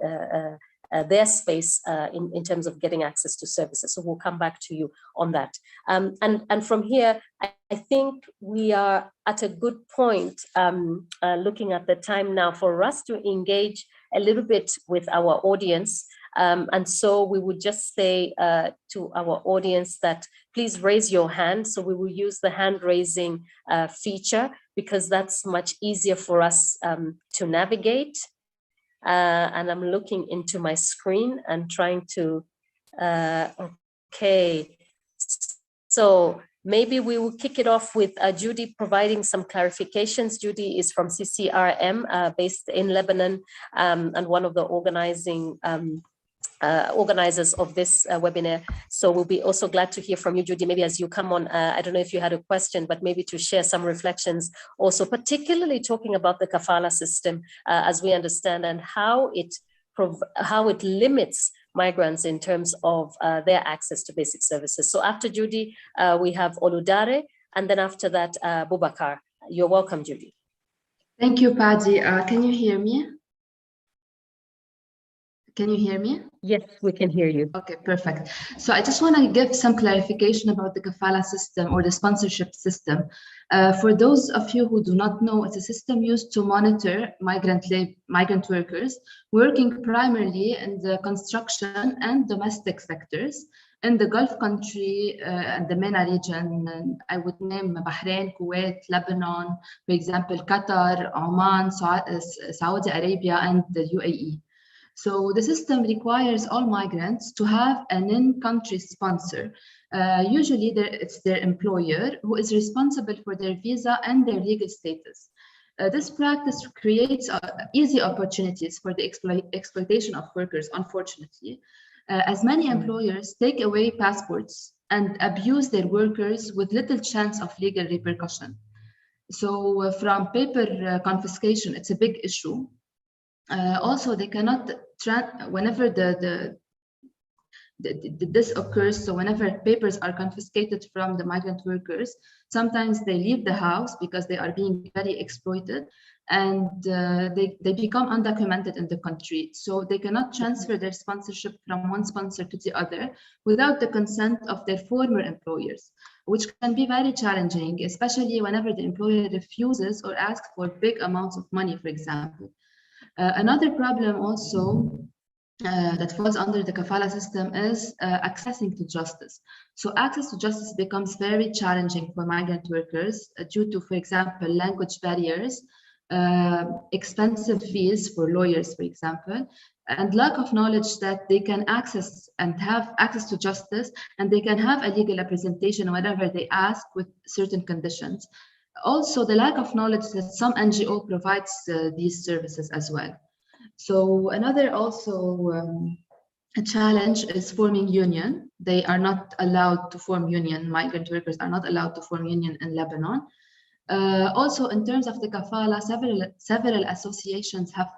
their space in terms of getting access to services? So we'll come back to you on that. And from here, I think we are at a good point, looking at the time now, for us to engage a little bit with our audience. And so we would just say to our audience that please raise your hand. So we will use the hand raising feature, because that's much easier for us to navigate. And I'm looking into my screen and trying to, okay. So maybe we will kick it off with Judy providing some clarifications. Judy is from CCRM, based in Lebanon, and one of the organizers of this webinar. So we'll be also glad to hear from you, Judy, maybe as you come on. I don't know if you had a question, but maybe to share some reflections also, particularly talking about the kafala system as we understand, and how it limits migrants in terms of their access to basic services. So after Judy, we have Oludare, and then after that, Bubakar. You're welcome, Judy. Thank you, Paddy. Can you hear me? Can you hear me? Yes, we can hear you. Okay, perfect. So I just want to give some clarification about the kafala system, or the sponsorship system. For those of you who do not know, it's a system used to monitor migrant workers working primarily in the construction and domestic sectors in the Gulf country and the MENA region. I would name Bahrain, Kuwait, Lebanon, for example, Qatar, Oman, Saudi Arabia, and the UAE. So the system requires all migrants to have an in-country sponsor. Usually it's their employer who is responsible for their visa and their legal status. This practice creates easy opportunities for the exploitation of workers, unfortunately, as many employers take away passports and abuse their workers with little chance of legal repercussion. So from paper confiscation, it's a big issue. Also, they cannot, whenever this occurs, so whenever papers are confiscated from the migrant workers, sometimes they leave the house because they are being very exploited, and they become undocumented in the country. So they cannot transfer their sponsorship from one sponsor to the other without the consent of their former employers, which can be very challenging, especially whenever the employer refuses or asks for big amounts of money, for example. Another problem also that falls under the kafala system is accessing to justice. So access to justice becomes very challenging for migrant workers due to, for example, language barriers, expensive fees for lawyers, for example, and lack of knowledge that they can access and have access to justice, and they can have a legal representation whenever they ask with certain conditions. Also, the lack of knowledge that some NGO provides these services as well. So another also a challenge is forming union. They are not allowed to form union. Migrant workers are not allowed to form union in Lebanon. Also, in terms of the kafala, several associations have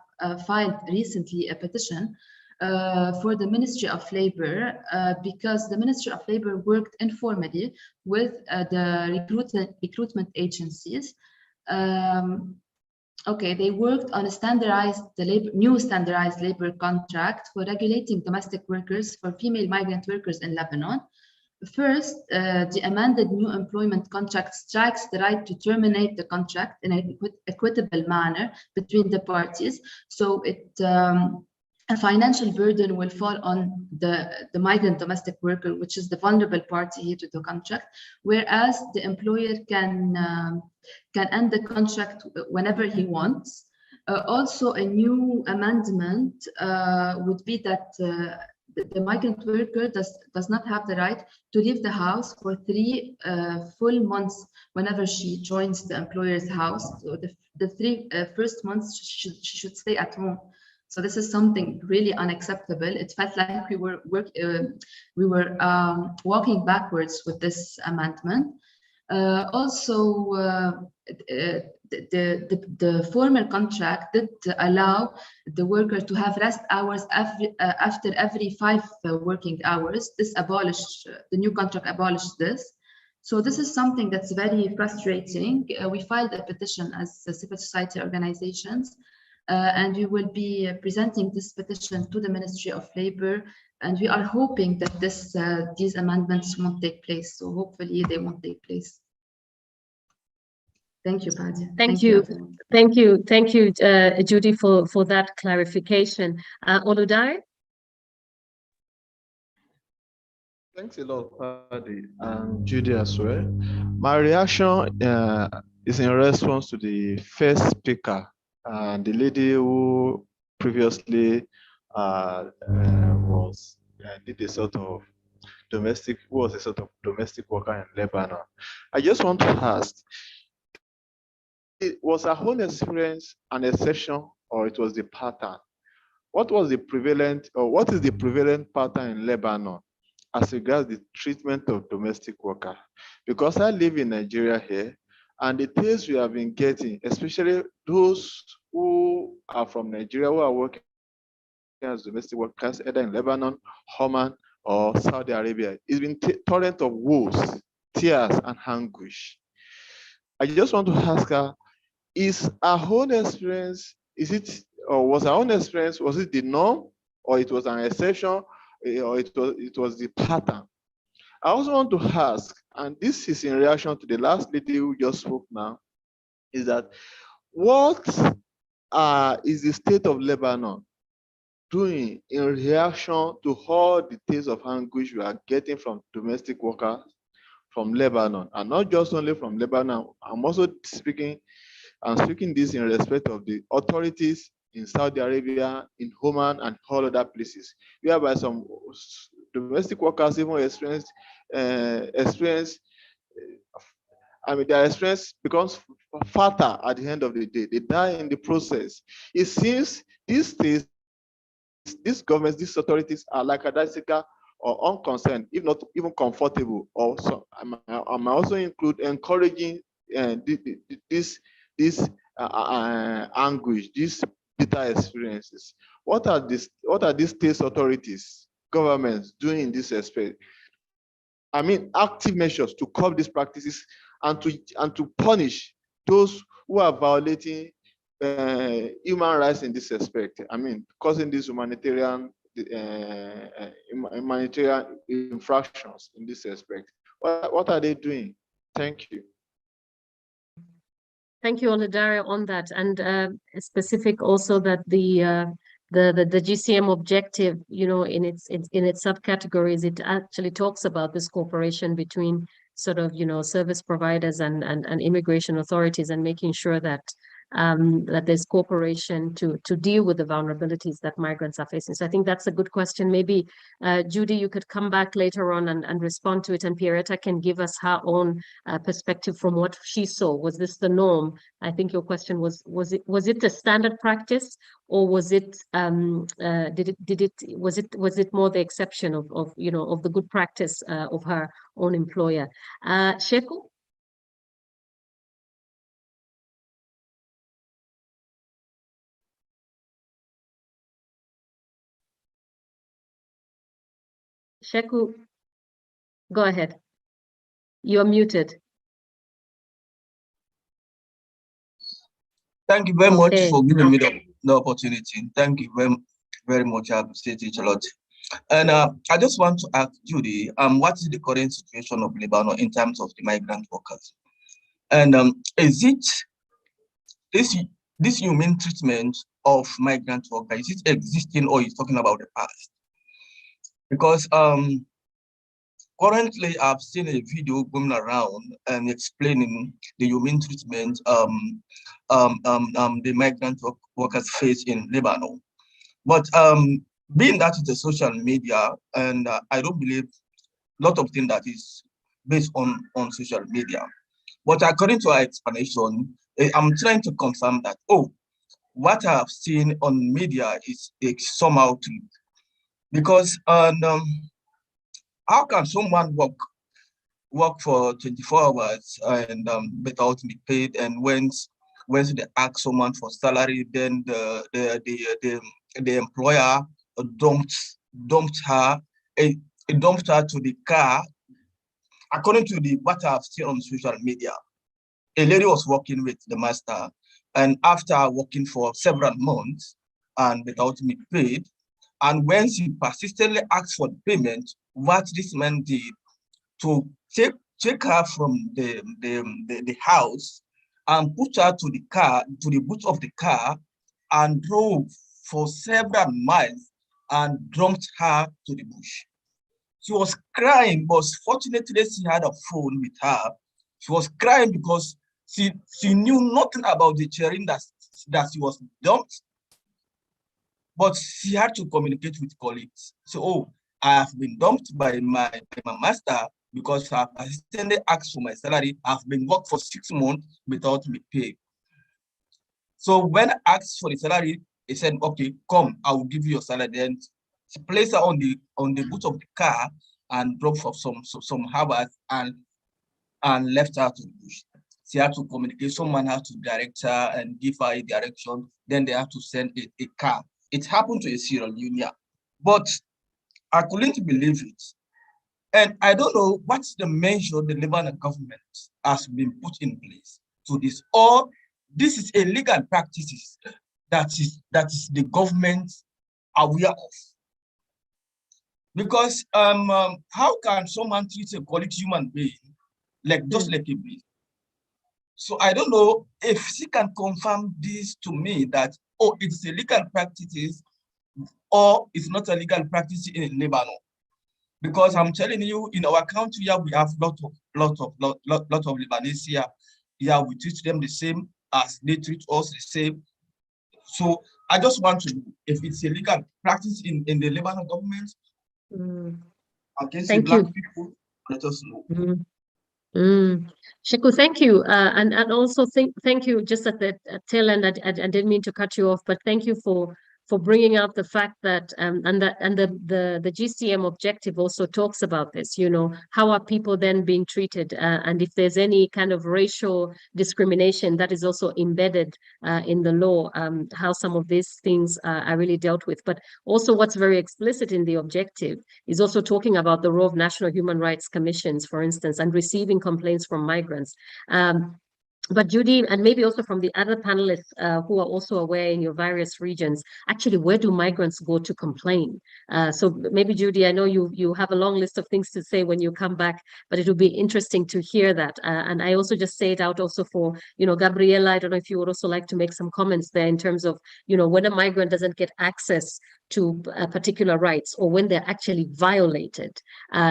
filed recently a petition for the Ministry of Labor because the Ministry of Labor worked informally with the recruitment agencies. They worked on a new standardized labor contract for regulating domestic workers for female migrant workers in Lebanon. First, the amended new employment contract strikes the right to terminate the contract in an equitable manner between the parties. So a financial burden will fall on the migrant domestic worker, which is the vulnerable party here to the contract, whereas the employer can end the contract whenever he wants. Also, a new amendment would be that the migrant worker does not have the right to leave the house for 3 full months whenever she joins the employer's house. So the 3 first months she should stay at home. So this is something really unacceptable. It felt like we were walking backwards with this amendment. Also, the former contract did allow the worker to have rest hours after every 5 working hours. This abolished, the new contract abolished this. So this is something that's very frustrating. We filed a petition as civil society organizations, and we will be presenting this petition to the Ministry of Labor, and we are hoping that these amendments won't take place. So hopefully they won't take place. Thank you, Paddy. Thank you. Thank you. Thank you, Judy, for that clarification. Oludare? Thanks a lot, Paddy, and Judy as well. My reaction is in response to the first speaker, the lady who previously did a sort of domestic worker in Lebanon. I just want to ask, was her whole experience an exception, or it was the pattern? What was the prevalent, or what is the prevalent pattern in Lebanon as regards the treatment of domestic workers? Because I live in Nigeria here, and the things we have been getting, especially those who are from Nigeria who are working as domestic workers, either in Lebanon, Oman, or Saudi Arabia, it's been torrent of woes, tears, and anguish. I just want to ask her, is our own experience, was our own experience, was it the norm, or it was an exception, or it was the pattern? I also want to ask, and this is in reaction to the last lady who just spoke now, is that what is the state of Lebanon doing in reaction to all the tales of anguish we are getting from domestic workers from Lebanon, and not just only from Lebanon? I'm also speaking this in respect of the authorities in Saudi Arabia, in Oman, and all other places, whereby some domestic workers even their experience becomes fatal at the end of the day. They die in the process. It seems these days, these governments, these authorities are lackadaisical or unconcerned, if not even comfortable. Also, I might also include encouraging this anguish, these bitter experiences. What are these state authorities, governments doing in this aspect? I mean, active measures to curb these practices and to punish those who are violating human rights in this aspect. I mean, causing these humanitarian infractions in this aspect. What are they doing? Thank you. Thank you, Oludare, on that, and specific also that the GCM objective, you know, in its subcategories, it actually talks about this cooperation between sort of, you know, service providers and immigration authorities, and making sure that that there's cooperation to deal with the vulnerabilities that migrants are facing. So I think that's a good question. Maybe Judy, you could come back later on and respond to it, and Pierretta can give us her own perspective from what she saw. Was this the norm? I think your question was it the standard practice, or was it was it more the exception of you know, of the good practice of her own employer? Sheku? Sheku, go ahead. You're muted. Thank you very much for giving me the opportunity. Thank you very, very much. I appreciate it a lot. And I just want to ask Judy, what is the current situation of Lebanon in terms of the migrant workers? And is it this human treatment of migrant workers, is it existing, or is talking about the past? Because currently I've seen a video going around and explaining the human treatment the migrant workers face in Lebanon. But being that it's a social media, and I don't believe a lot of things that is based on social media. But according to our explanation, I'm trying to confirm that, what I've seen on media is somehow true. Because how can someone work for 24 hours and without being paid, and when Once they ask someone for salary, then the employer dumped her to the car. According to what I've seen on social media, a lady was working with the master, and after working for several months and without being paid, and when she persistently asked for the payment, what this man did to take her from the house and put her to the car, to the boot of the car, and drove for several miles and dumped her to the bush. She was crying, but fortunately she had a phone with her. She was crying because she knew nothing about the terrain that she was dumped, but she had to communicate with colleagues. So, oh, I have been dumped by my master because I have persistently asked for my salary. I've been working for 6 months without me pay. So when I asked for the salary, he said, okay, come, I will give you your salary. Then he placed her on the boot of the car and drove for some hours and left her to the bush. She had to communicate. Someone had to direct her and give her a direction. Then they had to send a car. It happened to a Sierra Leonean, but I couldn't believe it. And I don't know what's the measure the Lebanon government has been put in place to this, or this is illegal practices that is the government aware of. Because how can someone treat a quality human being like just like a beast? So I don't know if she can confirm this to me that, oh, it's a legal practices or it's not a legal practice in Lebanon. Because I'm telling you, in our country here, we have lot of Lebanese here. Yeah, we treat them the same as they treat us the same. So I just want to know if it's a legal practice in the Lebanon government against the black people. Let us know. Sheku, thank you, and also thank you. Just at the tail end, I didn't mean to cut you off, but thank you for bringing out the fact that the GCM objective also talks about this. You know, how are people then being treated, and if there's any kind of racial discrimination that is also embedded in the law, how some of these things are really dealt with. But also, what's very explicit in the objective is also talking about the role of national human rights commissions, for instance, and receiving complaints from migrants. But Judy, and maybe also from the other panelists who are also aware in your various regions, actually, where do migrants go to complain? So maybe, Judy, I know you have a long list of things to say when you come back, but it would be interesting to hear that. And I also just say it out also for, Gabriela, I don't know if you would also like to make some comments there in terms of, when a migrant doesn't get access to particular rights or when they're actually violated.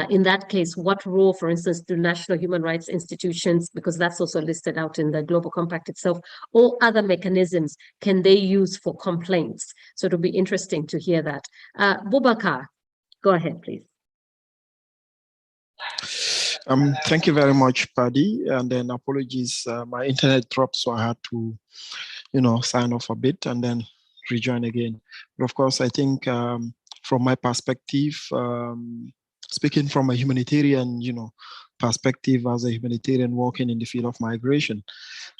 In that case, what role, for instance, do national human rights institutions, because that's also listed out in the Global Compact itself, or other mechanisms can they use for complaints? So it'll be interesting to hear that. Boubacar, go ahead, please. Thank you very much, Paddy. And then apologies, my internet dropped, so I had to, sign off a bit and then rejoin again. But of course, I think from my perspective, speaking from a humanitarian, perspective as a humanitarian working in the field of migration,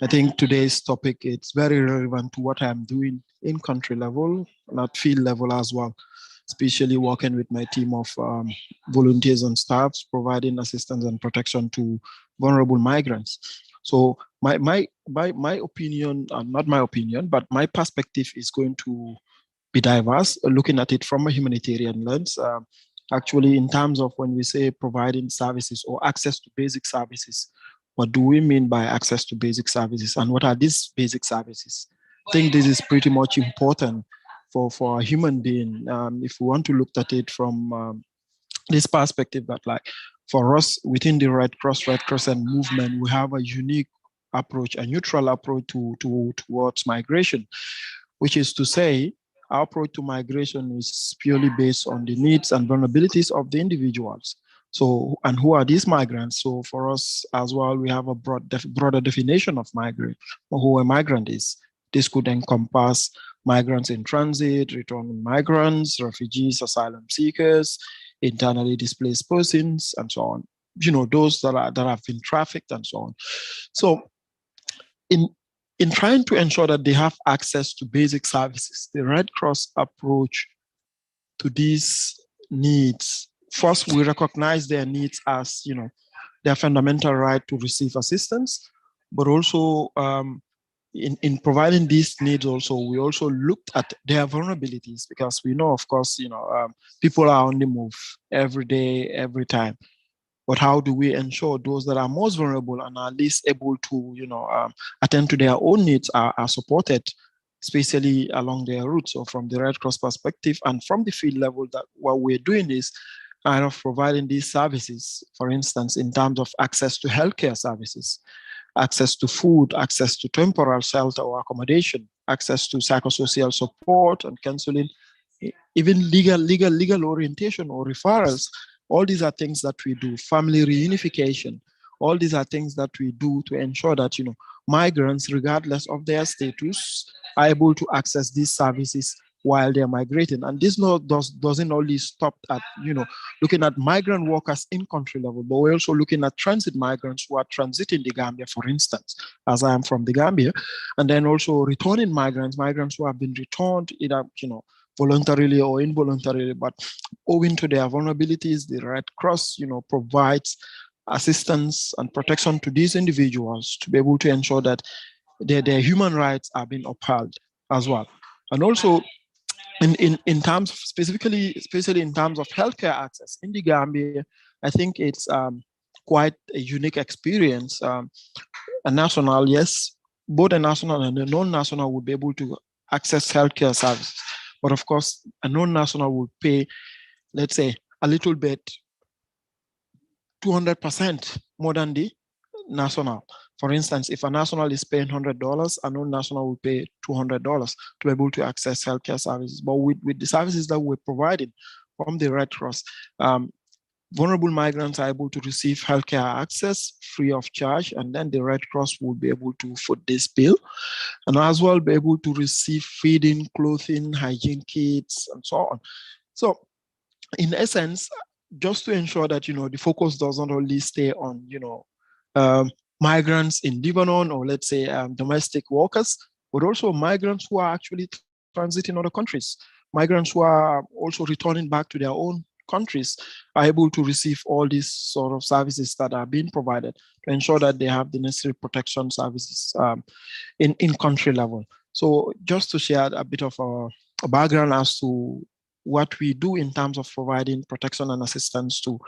I think today's topic is very relevant to what I'm doing in country level and at field level as well, especially working with my team of volunteers and staffs, providing assistance and protection to vulnerable migrants. So my opinion, not my opinion, but my perspective is going to be diverse, looking at it from a humanitarian lens. Actually, in terms of when we say providing services or access to basic services, what do we mean by access to basic services and what are these basic services? I think this is pretty much important for a human being. If we want to look at it from this perspective, that like for us within the Red Crescent movement, we have a unique approach, a neutral approach towards migration, which is to say, our approach to migration is purely based on the needs and vulnerabilities of the individuals. So, and who are these migrants? So for us as well, we have a broader definition of migrant, or who a migrant is. This could encompass migrants in transit, returning migrants, refugees, asylum seekers, internally displaced persons, and so on. Those that have been trafficked and so on. So in trying to ensure that they have access to basic services, the Red Cross approach to these needs, first, we recognize their needs as, their fundamental right to receive assistance, but also in providing these needs also, we also looked at their vulnerabilities, because we know, of course, people are on the move every day, every time. But how do we ensure those that are most vulnerable and are least able to, attend to their own needs are supported, especially along their routes? So from the Red Cross perspective and from the field level, that what we're doing is kind of providing these services, for instance, in terms of access to healthcare services, access to food, access to temporary shelter or accommodation, access to psychosocial support and counseling, even legal orientation or referrals. All these are things that we do. Family reunification. All these are things that we do to ensure that, migrants, regardless of their status, are able to access these services while they're migrating. And this doesn't only stop at, looking at migrant workers in country level, but we're also looking at transit migrants who are transiting the Gambia, for instance, as I am from the Gambia, and then also returning migrants who have been returned either, voluntarily or involuntarily, but owing to their vulnerabilities, the Red Cross, provides assistance and protection to these individuals to be able to ensure that their human rights are being upheld as well. And also, in terms, especially in terms of healthcare access in the Gambia, I think it's quite a unique experience. A national, yes, both a national and a non-national would be able to access healthcare services. But of course, a non-national would pay, let's say, a little bit, 200% more than the national. For instance, if a national is paying $100, a non-national will pay $200 to be able to access healthcare services. But with the services that we're providing from the Red Cross, vulnerable migrants are able to receive healthcare access free of charge, and then the Red Cross will be able to foot this bill, and as well be able to receive feeding, clothing, hygiene kits, and so on. So in essence, just to ensure that, the focus does not only stay on, migrants in Lebanon, or let's say domestic workers, but also migrants who are actually transiting other countries, migrants who are also returning back to their own countries, are able to receive all these sort of services that are being provided to ensure that they have the necessary protection services in country level. So just to share a bit of a background as to what we do in terms of providing protection and assistance to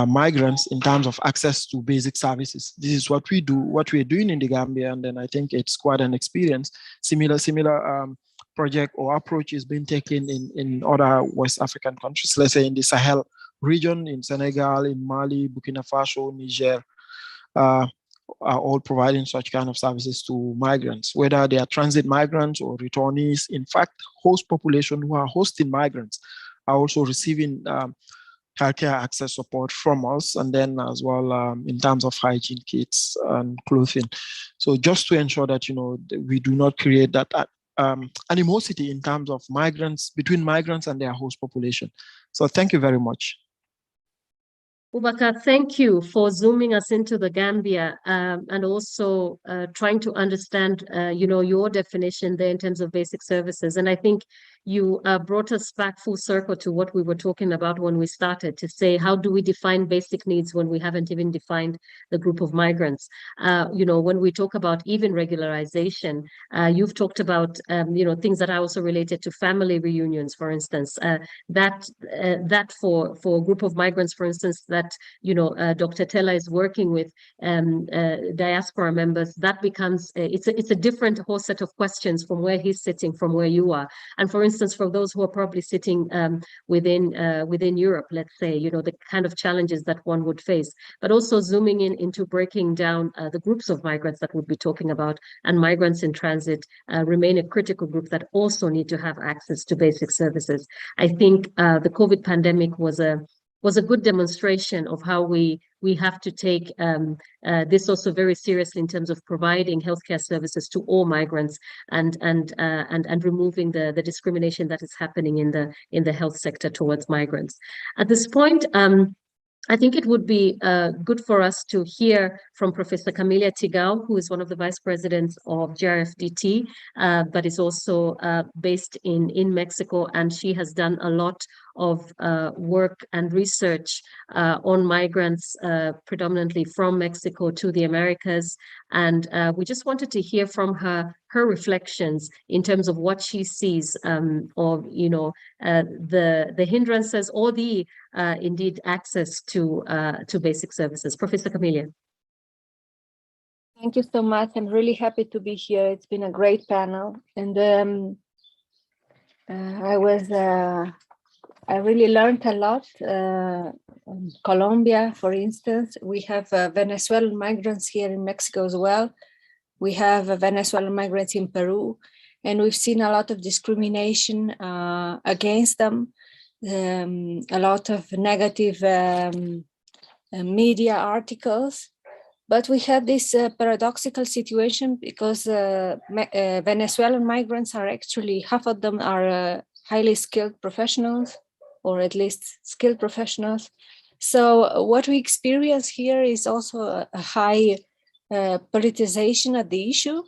migrants in terms of access to basic services. This is what we do, what we're doing in the Gambia, and then I think it's quite an experience. Similar project or approach is being taken in other West African countries, let's say in the Sahel region, in Senegal, in Mali, Burkina Faso, Niger, are all providing such kind of services to migrants, whether they are transit migrants or returnees. In fact, host population who are hosting migrants are also receiving healthcare access support from us, and then as well in terms of hygiene kits and clothing. So just to ensure that, we do not create that animosity in terms of migrants, between migrants and their host population. So thank you very much. Boubacar, thank you for zooming us into the Gambia and also trying to understand, your definition there in terms of basic services. And I think you brought us back full circle to what we were talking about when we started, to say, how do we define basic needs when we haven't even defined the group of migrants? When we talk about even regularization, you've talked about, things that are also related to family reunions, for instance, that for a group of migrants, for instance, that Dr. Tella is working with diaspora members, that becomes it's a different whole set of questions from where he's sitting, from where you are. And for instance, for those who are probably sitting within Europe, let's say, the kind of challenges that one would face, but also zooming into breaking down the groups of migrants that we'll be talking about, and migrants in transit remain a critical group that also need to have access to basic services. I think the COVID pandemic was a good demonstration of how we have to take this also very seriously in terms of providing healthcare services to all migrants and removing the discrimination that is happening in the health sector towards migrants. At this point, I think it would be good for us to hear from Professor Camila Tigao, who is one of the vice presidents of GRFDT, but is also based in Mexico, and she has done a lot of work and research on migrants, predominantly from Mexico to the Americas. And we just wanted to hear from her reflections in terms of what she sees of, you know, the hindrances or the indeed access to basic services. Professor Camilla. Thank you so much. I'm really happy to be here. It's been a great panel, and I really learned a lot. In Colombia, for instance, we have Venezuelan migrants here in Mexico as well. We have Venezuelan migrants in Peru, and we've seen a lot of discrimination against them, a lot of negative media articles. But we have this paradoxical situation because Venezuelan migrants are actually, half of them are highly skilled professionals, or at least skilled professionals. So what we experience here is also a high politicization of the issue.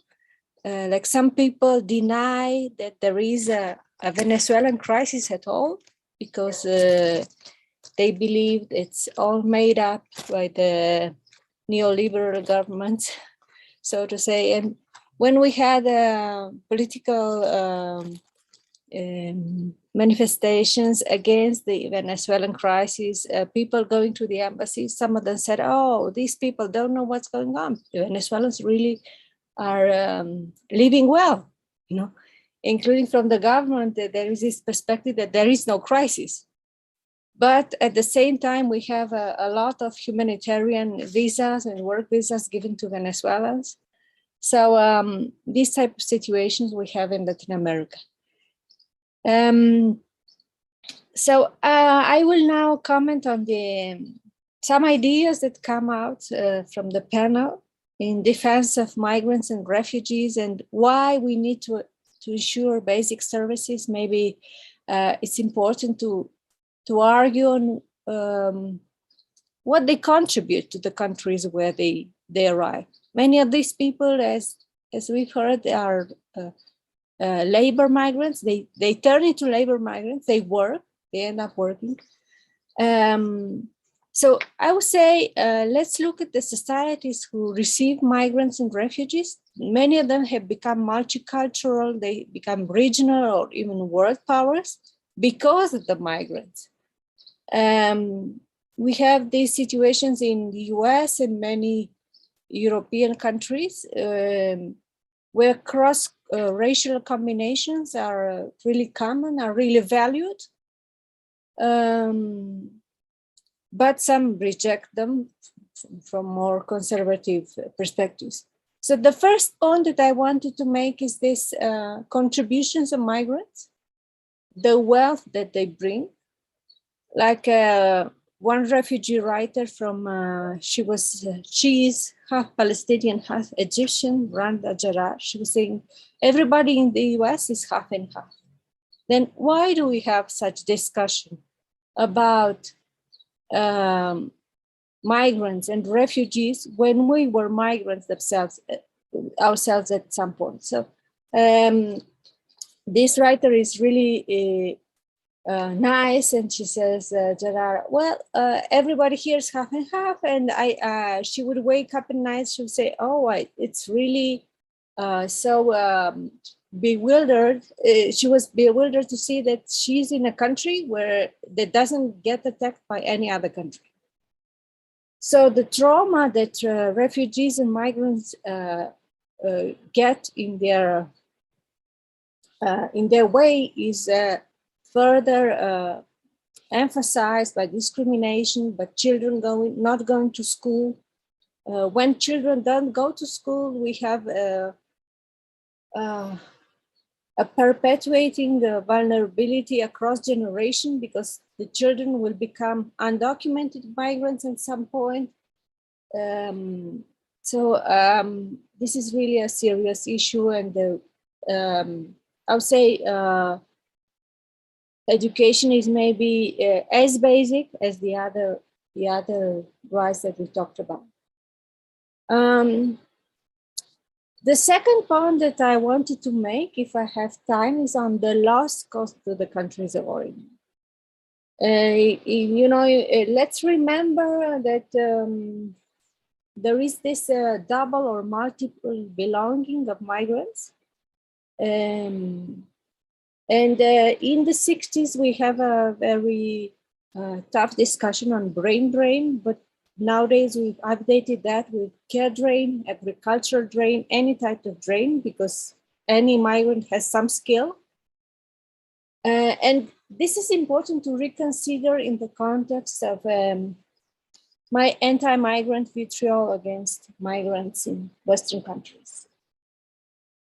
Like some people deny that there is a Venezuelan crisis at all, because they believe it's all made up by the neoliberal government, so to say. And when we had political manifestations against the Venezuelan crisis, people going to the embassy, some of them said, oh, these people don't know what's going on. The Venezuelans really are living well, you know, including from the government. There is this perspective that there is no crisis. But at the same time, we have a lot of humanitarian visas and work visas given to Venezuelans. So these type of situations we have in Latin America. So I will now comment on some ideas that come out from the panel in defense of migrants and refugees, and why we need to ensure basic services. Maybe it's important to argue on what they contribute to the countries where they arrive. Many of these people, as we've heard, they are labor migrants. They turn into labor migrants. They work. They end up working. So I would say let's look at the societies who receive migrants and refugees. Many of them have become multicultural. They become regional or even world powers because of the migrants. We have these situations in the US and many European countries where cross-racial combinations are really common, are really valued. But some reject them from more conservative perspectives. So the first point that I wanted to make is this contributions of migrants, the wealth that they bring. Like one refugee writer from, she is half Palestinian, half Egyptian, Randa Jarrah. She was saying, everybody in the US is half and half. Then why do we have such discussion about migrants and refugees when we were migrants ourselves at some point? So this writer is really nice, and she says, Gerard, well, everybody here is half and half, and she would wake up at night, she would say, oh, it's really so bewildered. She was bewildered to see that she's in a country that doesn't get attacked by any other country. So the trauma that refugees and migrants get in their way is further emphasized by discrimination, by children not going to school. When children don't go to school, we have perpetuating the vulnerability across generation, because the children will become undocumented migrants at some point. So this is really a serious issue, and I would say education is maybe as basic as the other the other rights that we talked about. The second point that I wanted to make, if I have time, is on the lost cost to the countries of origin. Let's remember that there is this double or multiple belonging of migrants. And in the 60s, we have a very tough discussion on brain drain, but nowadays we've updated that with care drain, agricultural drain, any type of drain, because any migrant has some skill. And this is important to reconsider in the context of my anti-migrant vitriol against migrants in Western countries.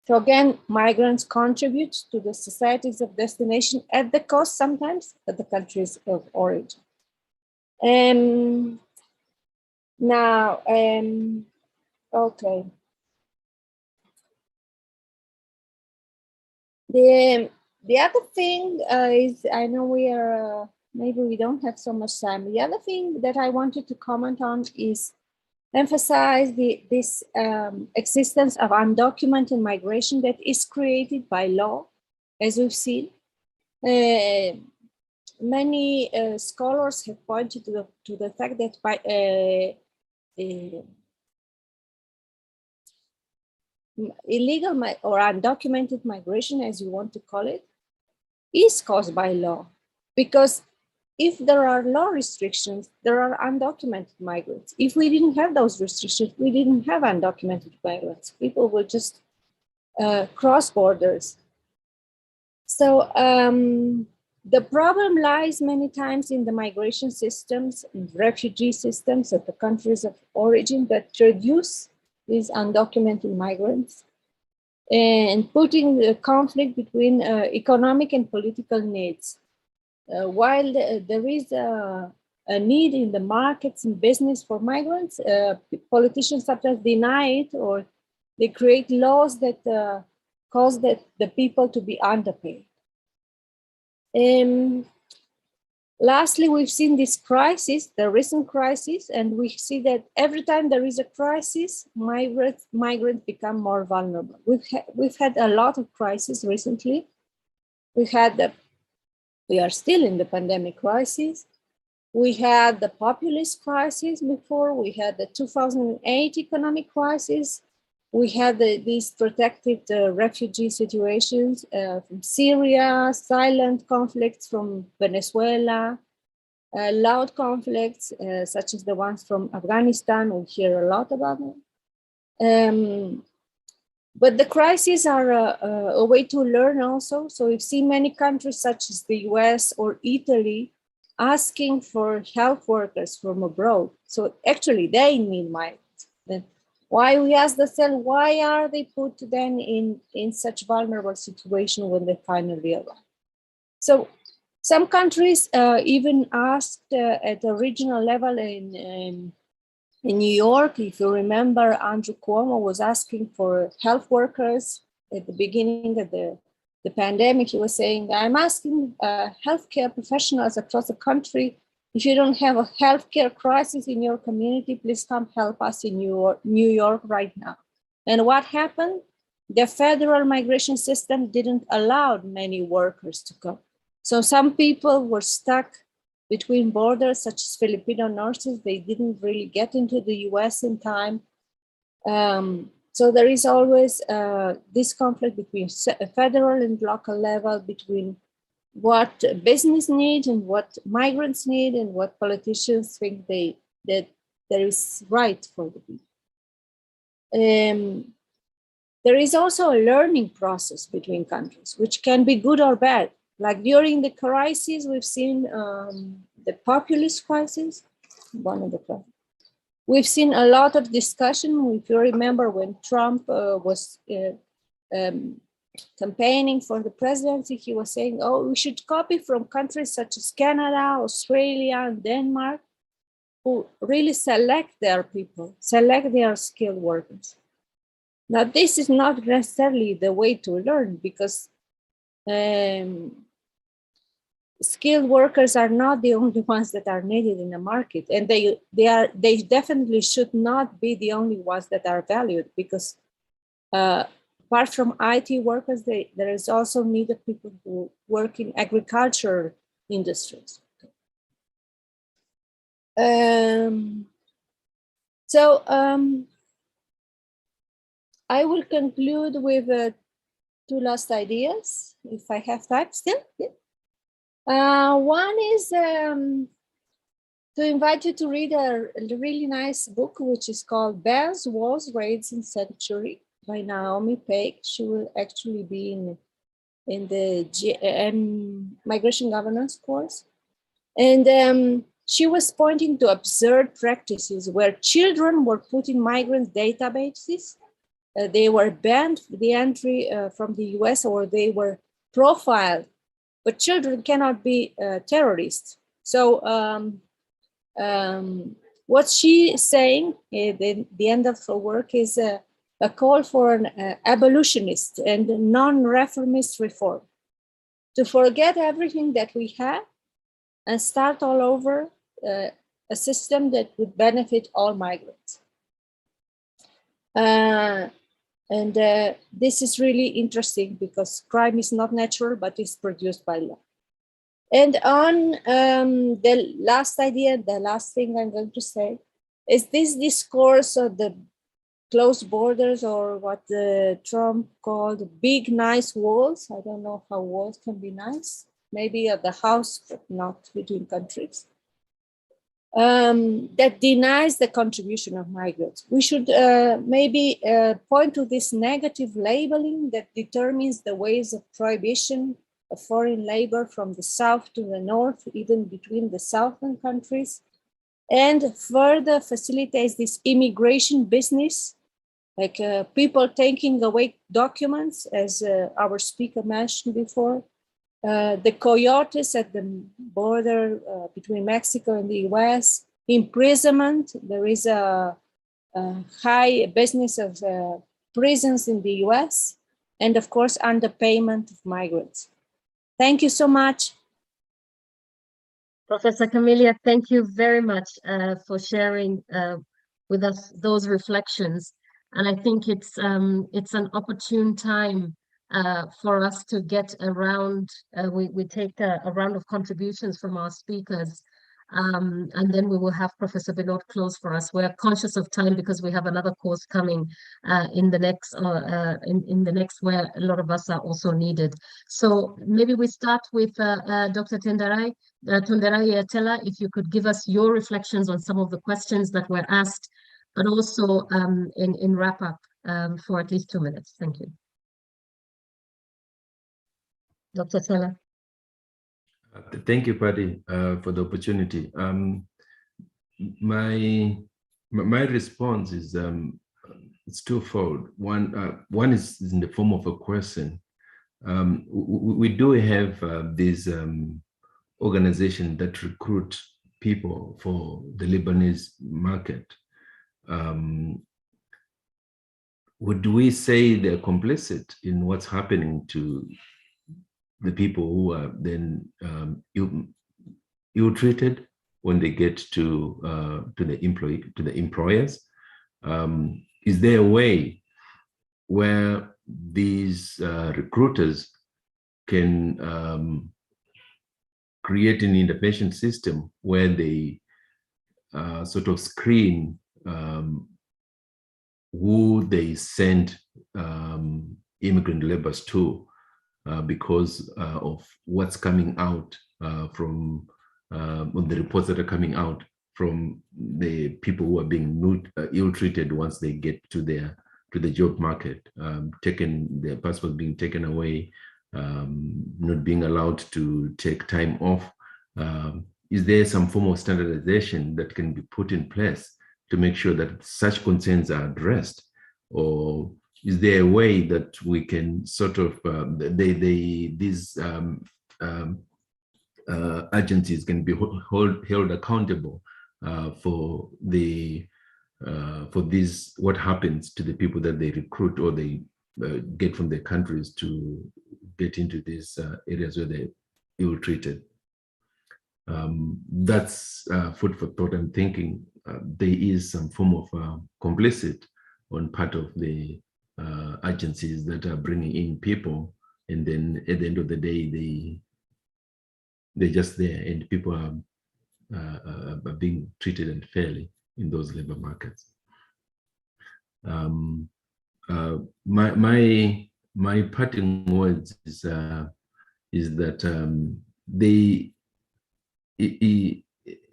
So again, migrants contribute to the societies of destination at the cost sometimes of the countries of origin. Now, okay. The other thing is, I know we are, maybe we don't have so much time. The other thing that I wanted to comment on is emphasize this existence of undocumented migration that is created by law, as we've seen. Many scholars have pointed to the fact that by illegal or undocumented migration, as you want to call it, is caused by law. Because if there are law restrictions, there are undocumented migrants. If we didn't have those restrictions, we didn't have undocumented migrants. People would just cross borders. So the problem lies many times in the migration systems and refugee systems of the countries of origin that produce these undocumented migrants, and putting the conflict between economic and political needs. While there is a need in the markets and business for migrants, politicians sometimes deny it, or they create laws that cause the people to be underpaid. Lastly, we've seen this crisis, the recent crisis, and we see that every time there is a crisis, migrants become more vulnerable. We've had a lot of crises recently. We are still in the pandemic crisis. We had the populist crisis before. We had the 2008 economic crisis. We had these protected refugee situations from Syria, silent conflicts from Venezuela, loud conflicts such as the ones from Afghanistan. We hear a lot about them. But the crises are a way to learn also. So we've seen many countries such as the US or Italy asking for health workers from abroad. So actually they need migrants. Why we ask ourselves, why are they put then in such vulnerable situation when they finally arrive? So some countries even asked at a regional level in New York, if you remember, Andrew Cuomo was asking for health workers at the beginning of the pandemic. He was saying, I'm asking healthcare professionals across the country, if you don't have a healthcare crisis in your community, please come help us in New York right now. And what happened? The federal migration system didn't allow many workers to come. So some people were stuck between borders, such as Filipino nurses. They didn't really get into the US in time. So there is always this conflict between federal and local level, between what business needs and what migrants need and what politicians think that there is right for the people. There is also a learning process between countries, which can be good or bad. Like during the crisis, we've seen the populist crisis, one of the crises. We've seen a lot of discussion. If you remember when Trump was campaigning for the presidency, he was saying, oh, we should copy from countries such as Canada, Australia, and Denmark, who really select their people, select their skilled workers. Now, this is not necessarily the way to learn, because skilled workers are not the only ones that are needed in the market, and they definitely should not be the only ones that are valued, because apart from IT workers, there is also need of people who work in agriculture industries. I will conclude with two last ideas, if I have time still. Yeah. One is to invite you to read a really nice book, which is called Bells, Walls, Raids, and Sanctuary by Naomi Peck. She will actually be in the GCM migration governance course. And she was pointing to absurd practices where children were put in migrant databases. They were banned the entry from the US, or they were profiled, but children cannot be terrorists. So what she is saying at the end of her work is a call for an abolitionist and non-reformist reform, to forget everything that we have and start all over a system that would benefit all migrants. This is really interesting because crime is not natural, but is produced by law. And on the last idea, the last thing I'm going to say is this discourse of the closed borders, or what Trump called big, nice walls. I don't know how walls can be nice, maybe at the house, but not between countries. That denies the contribution of migrants. We should maybe point to this negative labeling that determines the ways of prohibition of foreign labor from the south to the north, even between the southern countries, and further facilitates this immigration business, like people taking away documents, as our speaker mentioned before. The coyotes at the border between Mexico and the US, imprisonment. There is a high business of prisons in the US, and of course, underpayment of migrants. Thank you so much. Professor Camelia, thank you very much for sharing with us those reflections. And I think it's an opportune time for us to get around, we take a round of contributions from our speakers, and then we will have Professor Benoit close for us. We're conscious of time because we have another course coming in the next where a lot of us are also needed. So maybe we start with Dr. Tonderai Tella, if you could give us your reflections on some of the questions that were asked, but also in wrap up for at least 2 minutes. Thank you. Dr. Tella. Thank you, Patty, for the opportunity. My response is it's twofold. One is in the form of a question. We do have these organizations that recruit people for the Lebanese market. Would we say they're complicit in what's happening to the people who are then ill-treated when they get to the employers? Is there a way where these recruiters can create an independent system where they sort of screen who they send immigrant laborers to, because of what's coming out from the reports that are coming out from the people who are being ill-treated once they get to the job market, their passports being taken away, not being allowed to take time off. Is there some form of standardization that can be put in place to make sure that such concerns are addressed? Or is there a way that we can sort of, these agencies can be held accountable for what happens to the people that they recruit or they get from their countries to get into these areas where they're ill-treated? That's food for thought. I'm thinking there is some form of complicit on part of the agencies that are bringing in people, and then at the end of the day, they're just there, and people are being treated unfairly in those labor markets. My parting words is that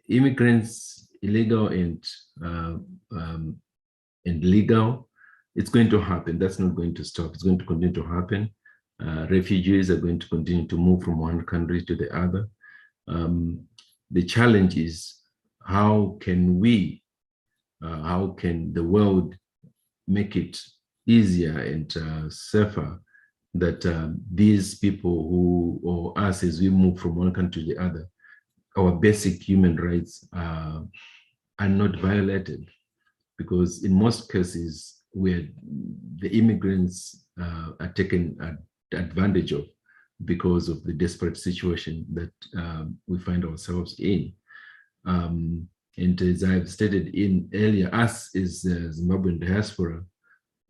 immigrants, illegal and legal, it's going to happen. That's not going to stop. It's going to continue to happen. Refugees are going to continue to move from one country to the other. The challenge is how can the world make it easier and safer that these people or us, as we move from one country to the other, our basic human rights are not violated, because in most cases where the immigrants are taken advantage of because of the desperate situation that we find ourselves in. And as I've stated earlier, us as Zimbabwean diaspora,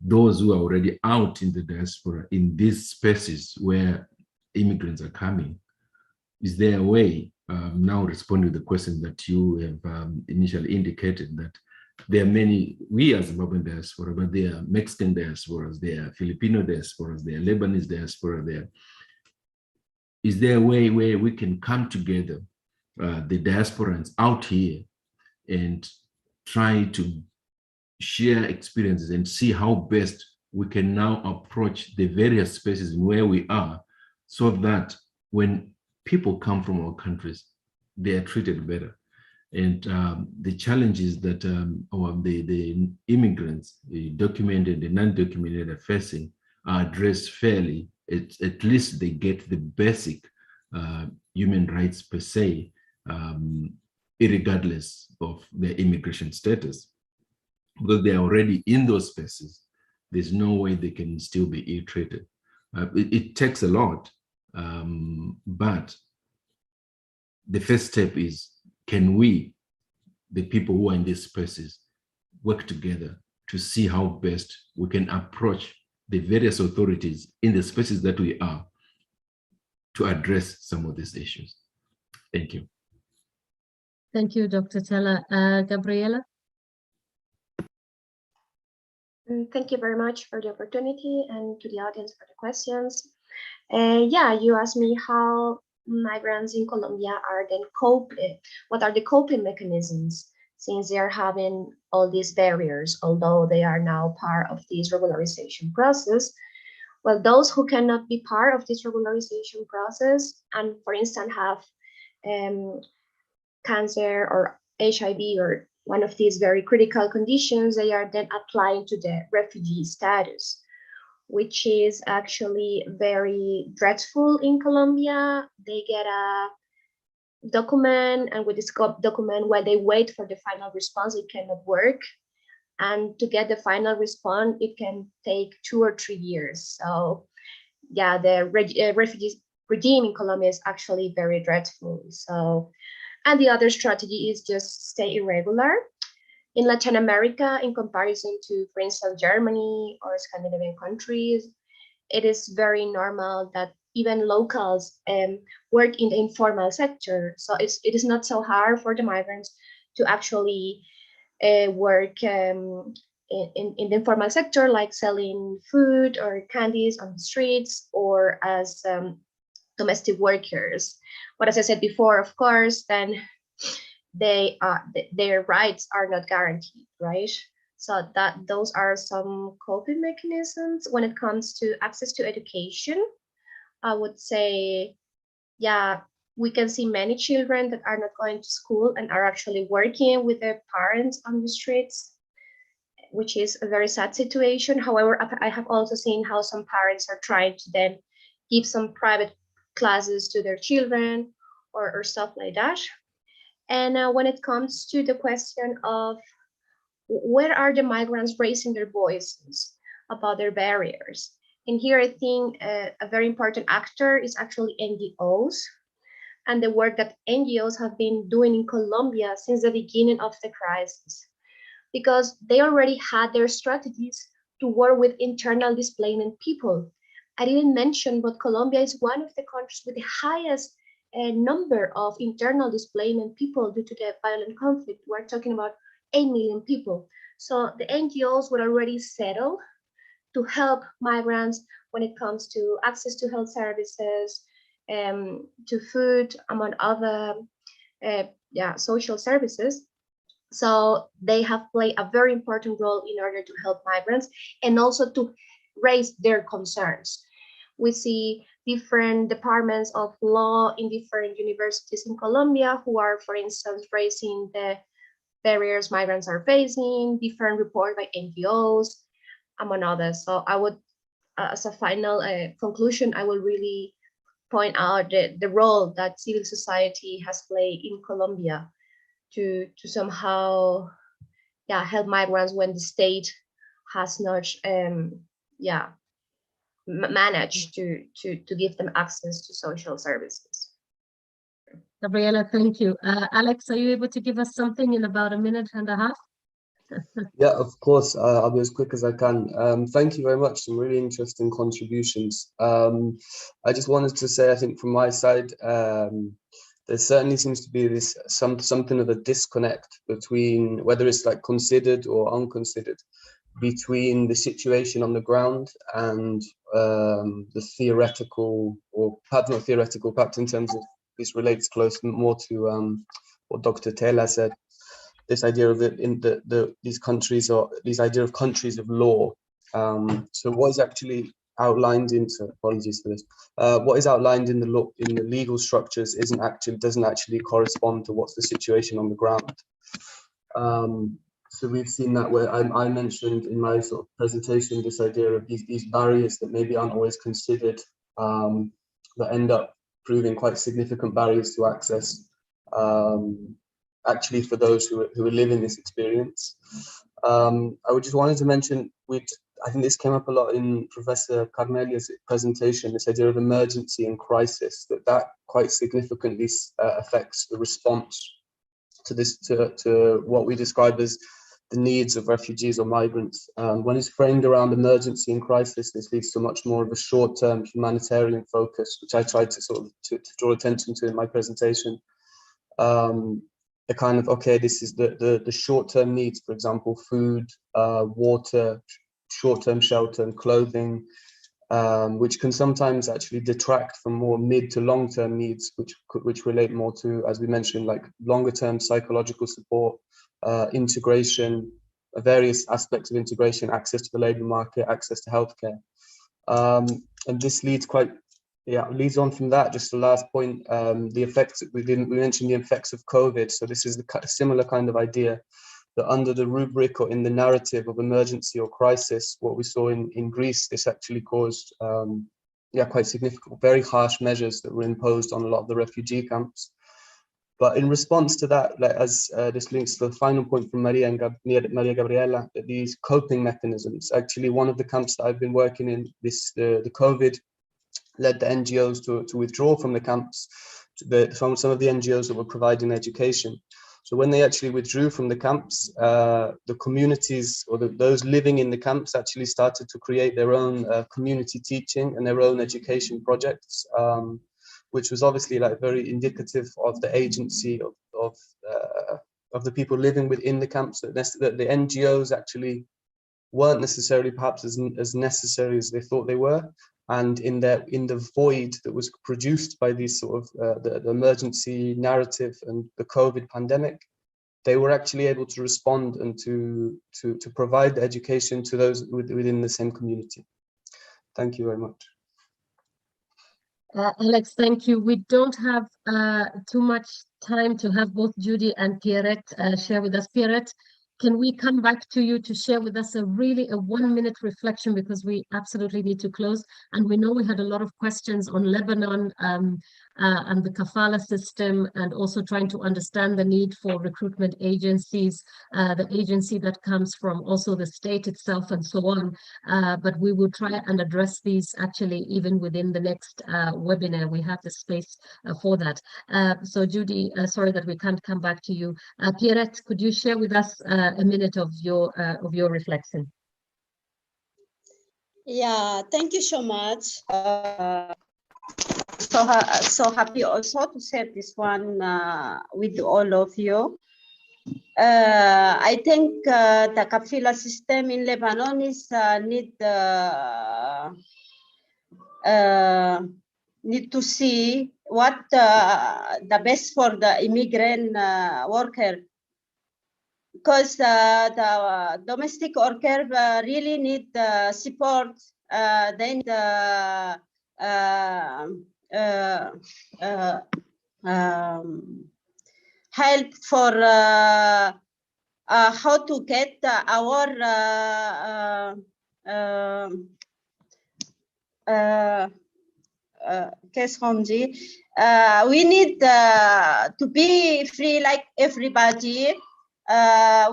those who are already out in the diaspora in these spaces where immigrants are coming, is there a way, now responding to the question that you have initially indicated, that there are many, we as Zimbabwean diaspora, but there are Mexican diasporas, there are Filipino diasporas, there are Lebanese diaspora there. Is there a way where we can come together, the diasporans out here, and try to share experiences and see how best we can now approach the various spaces where we are, so that when people come from our countries, they are treated better. And the challenges that the immigrants, the documented, the non-documented, are facing are addressed fairly. At least they get the basic human rights per se, irregardless of their immigration status. Because they are already in those spaces, there's no way they can still be ill-treated. It takes a lot, but the first step is, can we, the people who are in these spaces, work together to see how best we can approach the various authorities in the spaces that we are to address some of these issues. Thank you. Thank you, Dr. Teller. Gabriela? Thank you very much for the opportunity, and to the audience for the questions. Yeah, you asked me how migrants in Colombia are then coping. What are the coping mechanisms, since they are having all these barriers, although they are now part of this regularization process? Well, those who cannot be part of this regularization process and, for instance, have cancer or HIV or one of these very critical conditions, they are then applying to the refugee status, which is actually very dreadful in Colombia. They get a document, and with this document, while they wait for the final response, it cannot work. And to get the final response, it can take 2 or 3 years. So yeah, the refugee regime in Colombia is actually very dreadful. So, and the other strategy is just stay irregular. In Latin America, in comparison to, for instance, Germany or Scandinavian countries, it is very normal that even locals work in the informal sector. So it is not so hard for the migrants to actually work in the informal sector, like selling food or candies on the streets, or as domestic workers. But as I said before, of course, then their rights are not guaranteed, right? So those are some coping mechanisms. When it comes to access to education, I would say, yeah, we can see many children that are not going to school and are actually working with their parents on the streets, which is a very sad situation. However, I have also seen how some parents are trying to then give some private classes to their children or stuff like that. And when it comes to the question of where are the migrants raising their voices about their barriers? And here I think a very important actor is actually NGOs, and the work that NGOs have been doing in Colombia since the beginning of the crisis, because they already had their strategies to work with internal displacement people. I didn't mention, but Colombia is one of the countries with the highest number of internal displacement people due to the violent conflict. We're talking about 8 million people. So the NGOs were already settled to help migrants when it comes to access to health services, to food, among other social services. So they have played a very important role in order to help migrants and also to raise their concerns. We see different departments of law in different universities in Colombia who are, for instance, raising the barriers migrants are facing, different reports by NGOs, among others. So I would, as a final conclusion, I will really point out the role that civil society has played in Colombia to somehow help migrants when the state has not managed to give them access to social services. Gabriela, thank you. Alex, are you able to give us something in about a minute and a half? Yeah, of course. I'll be as quick as I can. Thank you very much. Some really interesting contributions. I just wanted to say, I think from my side, there certainly seems to be this something of a disconnect between whether it's like considered or unconsidered, between the situation on the ground and the theoretical, or perhaps not theoretical, perhaps in terms of, this relates more to what Dr. Taylor said, this idea of these countries, or this idea of countries of law. So what is actually outlined in, so apologies for this, what is outlined in the law, in the legal structures, doesn't actually correspond to what's the situation on the ground. So we've seen that where I mentioned in my sort of presentation this idea of these barriers that maybe aren't always considered, that end up proving quite significant barriers to access, actually for those who are living this experience. I would just wanted to mention, I think this came up a lot in Professor Carmelia's presentation, this idea of emergency and crisis, that quite significantly affects the response to this, to what we describe as the needs of refugees or migrants. When it's framed around emergency and crisis, this leads to much more of a short-term humanitarian focus, which I tried to sort of to draw attention to in my presentation. A kind of, okay, this is the short-term needs, for example, food, water, short-term shelter and clothing, which can sometimes actually detract from more mid to long-term needs, which relate more to, as we mentioned, like longer-term psychological support, integration, various aspects of integration, access to the labor market, access to healthcare. And this leads leads on from that, just the last point, the effects, we mentioned the effects of COVID. So this is the similar kind of idea, that under the rubric or in the narrative of emergency or crisis, what we saw in Greece, this actually caused quite significant, very harsh measures that were imposed on a lot of the refugee camps. But in response to that, like, as this links to the final point from Maria Gabriela, that these coping mechanisms, actually one of the camps that I've been working in, the COVID led the NGOs to withdraw from the camps, from some of the NGOs that were providing education. So when they actually withdrew from the camps, the communities, or those living in the camps, actually started to create their own community teaching and their own education projects, which was obviously like very indicative of the agency of the people living within the camps. That the NGOs actually weren't necessarily perhaps as necessary as they thought they were. And in the void that was produced by these sort of the emergency narrative and the COVID pandemic, they were actually able to respond and to provide education to those within the same community. Thank you very much. Alex, thank you. We don't have too much time to have both Judy and Pierrette share with us. Pierrette, can we come back to you to share with us a 1-minute reflection, because we absolutely need to close. And we know we had a lot of questions on Lebanon. and the kafala system, and also trying to understand the need for recruitment agencies, the agency that comes from also the state itself and so on. But we will try and address these actually even within the next webinar. We have the space for that. So Judy, sorry that we can't come back to you. Pierrette, could you share with us a minute of your reflection? Yeah, thank you so much. So happy also to share this one with all of you. I think the kafila system in Lebanon is need to see what the best for the immigrant worker, because the domestic worker really need support. They need help for how to get our we need to be free like everybody.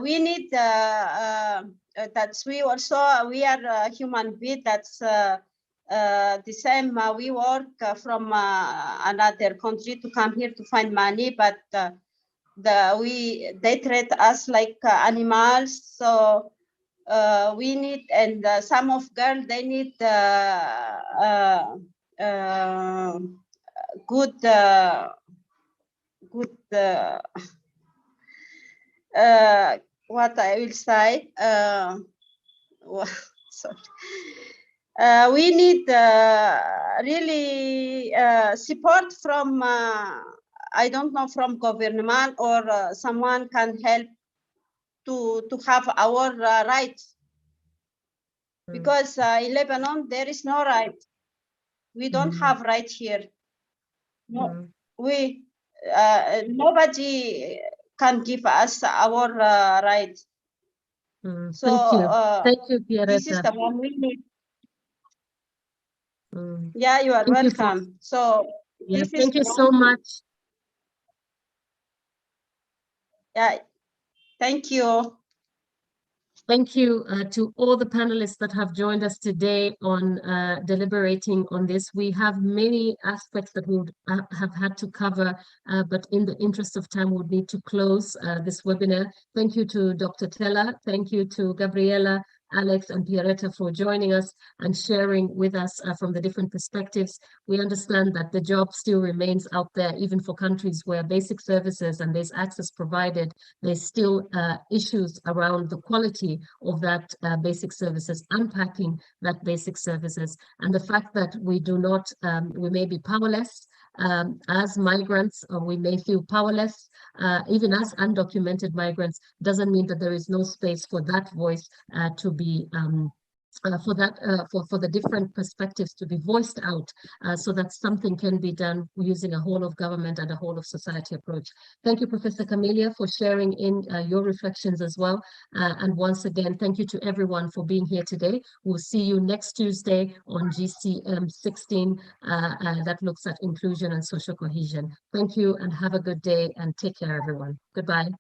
We need that's we also we are human beings. That's the same. We work from another country to come here to find money, but they treat us like animals. So we need, and some of girls, they need good what I will say. Sorry. We need really support from I don't know, from government, or someone can help to have our rights. Because in Lebanon there is no right. We don't have right here. No, we nobody can give us our right. So thank you, Pierrette. this is the one we need. Yeah, you are welcome. So yeah, this thank is you so much. Yeah, thank you. Thank you to all the panelists that have joined us today on deliberating on this. We have many aspects that we would have had to cover, but in the interest of time, we would need to close this webinar. Thank you to Dr. Tella. Thank you to Gabriela, Alex, and Pierrette for joining us and sharing with us from the different perspectives. We understand that the job still remains out there, even for countries where basic services and there's access provided. There's still issues around the quality of that basic services, unpacking that basic services, and the fact that we do not, we may be powerless as migrants, or we may feel powerless, even as undocumented migrants, doesn't mean that there is no space for that voice to be for the different perspectives to be voiced out, so that something can be done using a whole of government and a whole of society approach. Thank you, Professor Camelia, for sharing in your reflections as well. And once again, thank you to everyone for being here today. We'll see you next Tuesday on GCM 16 that looks at inclusion and social cohesion. Thank you and have a good day, and take care, everyone. Goodbye.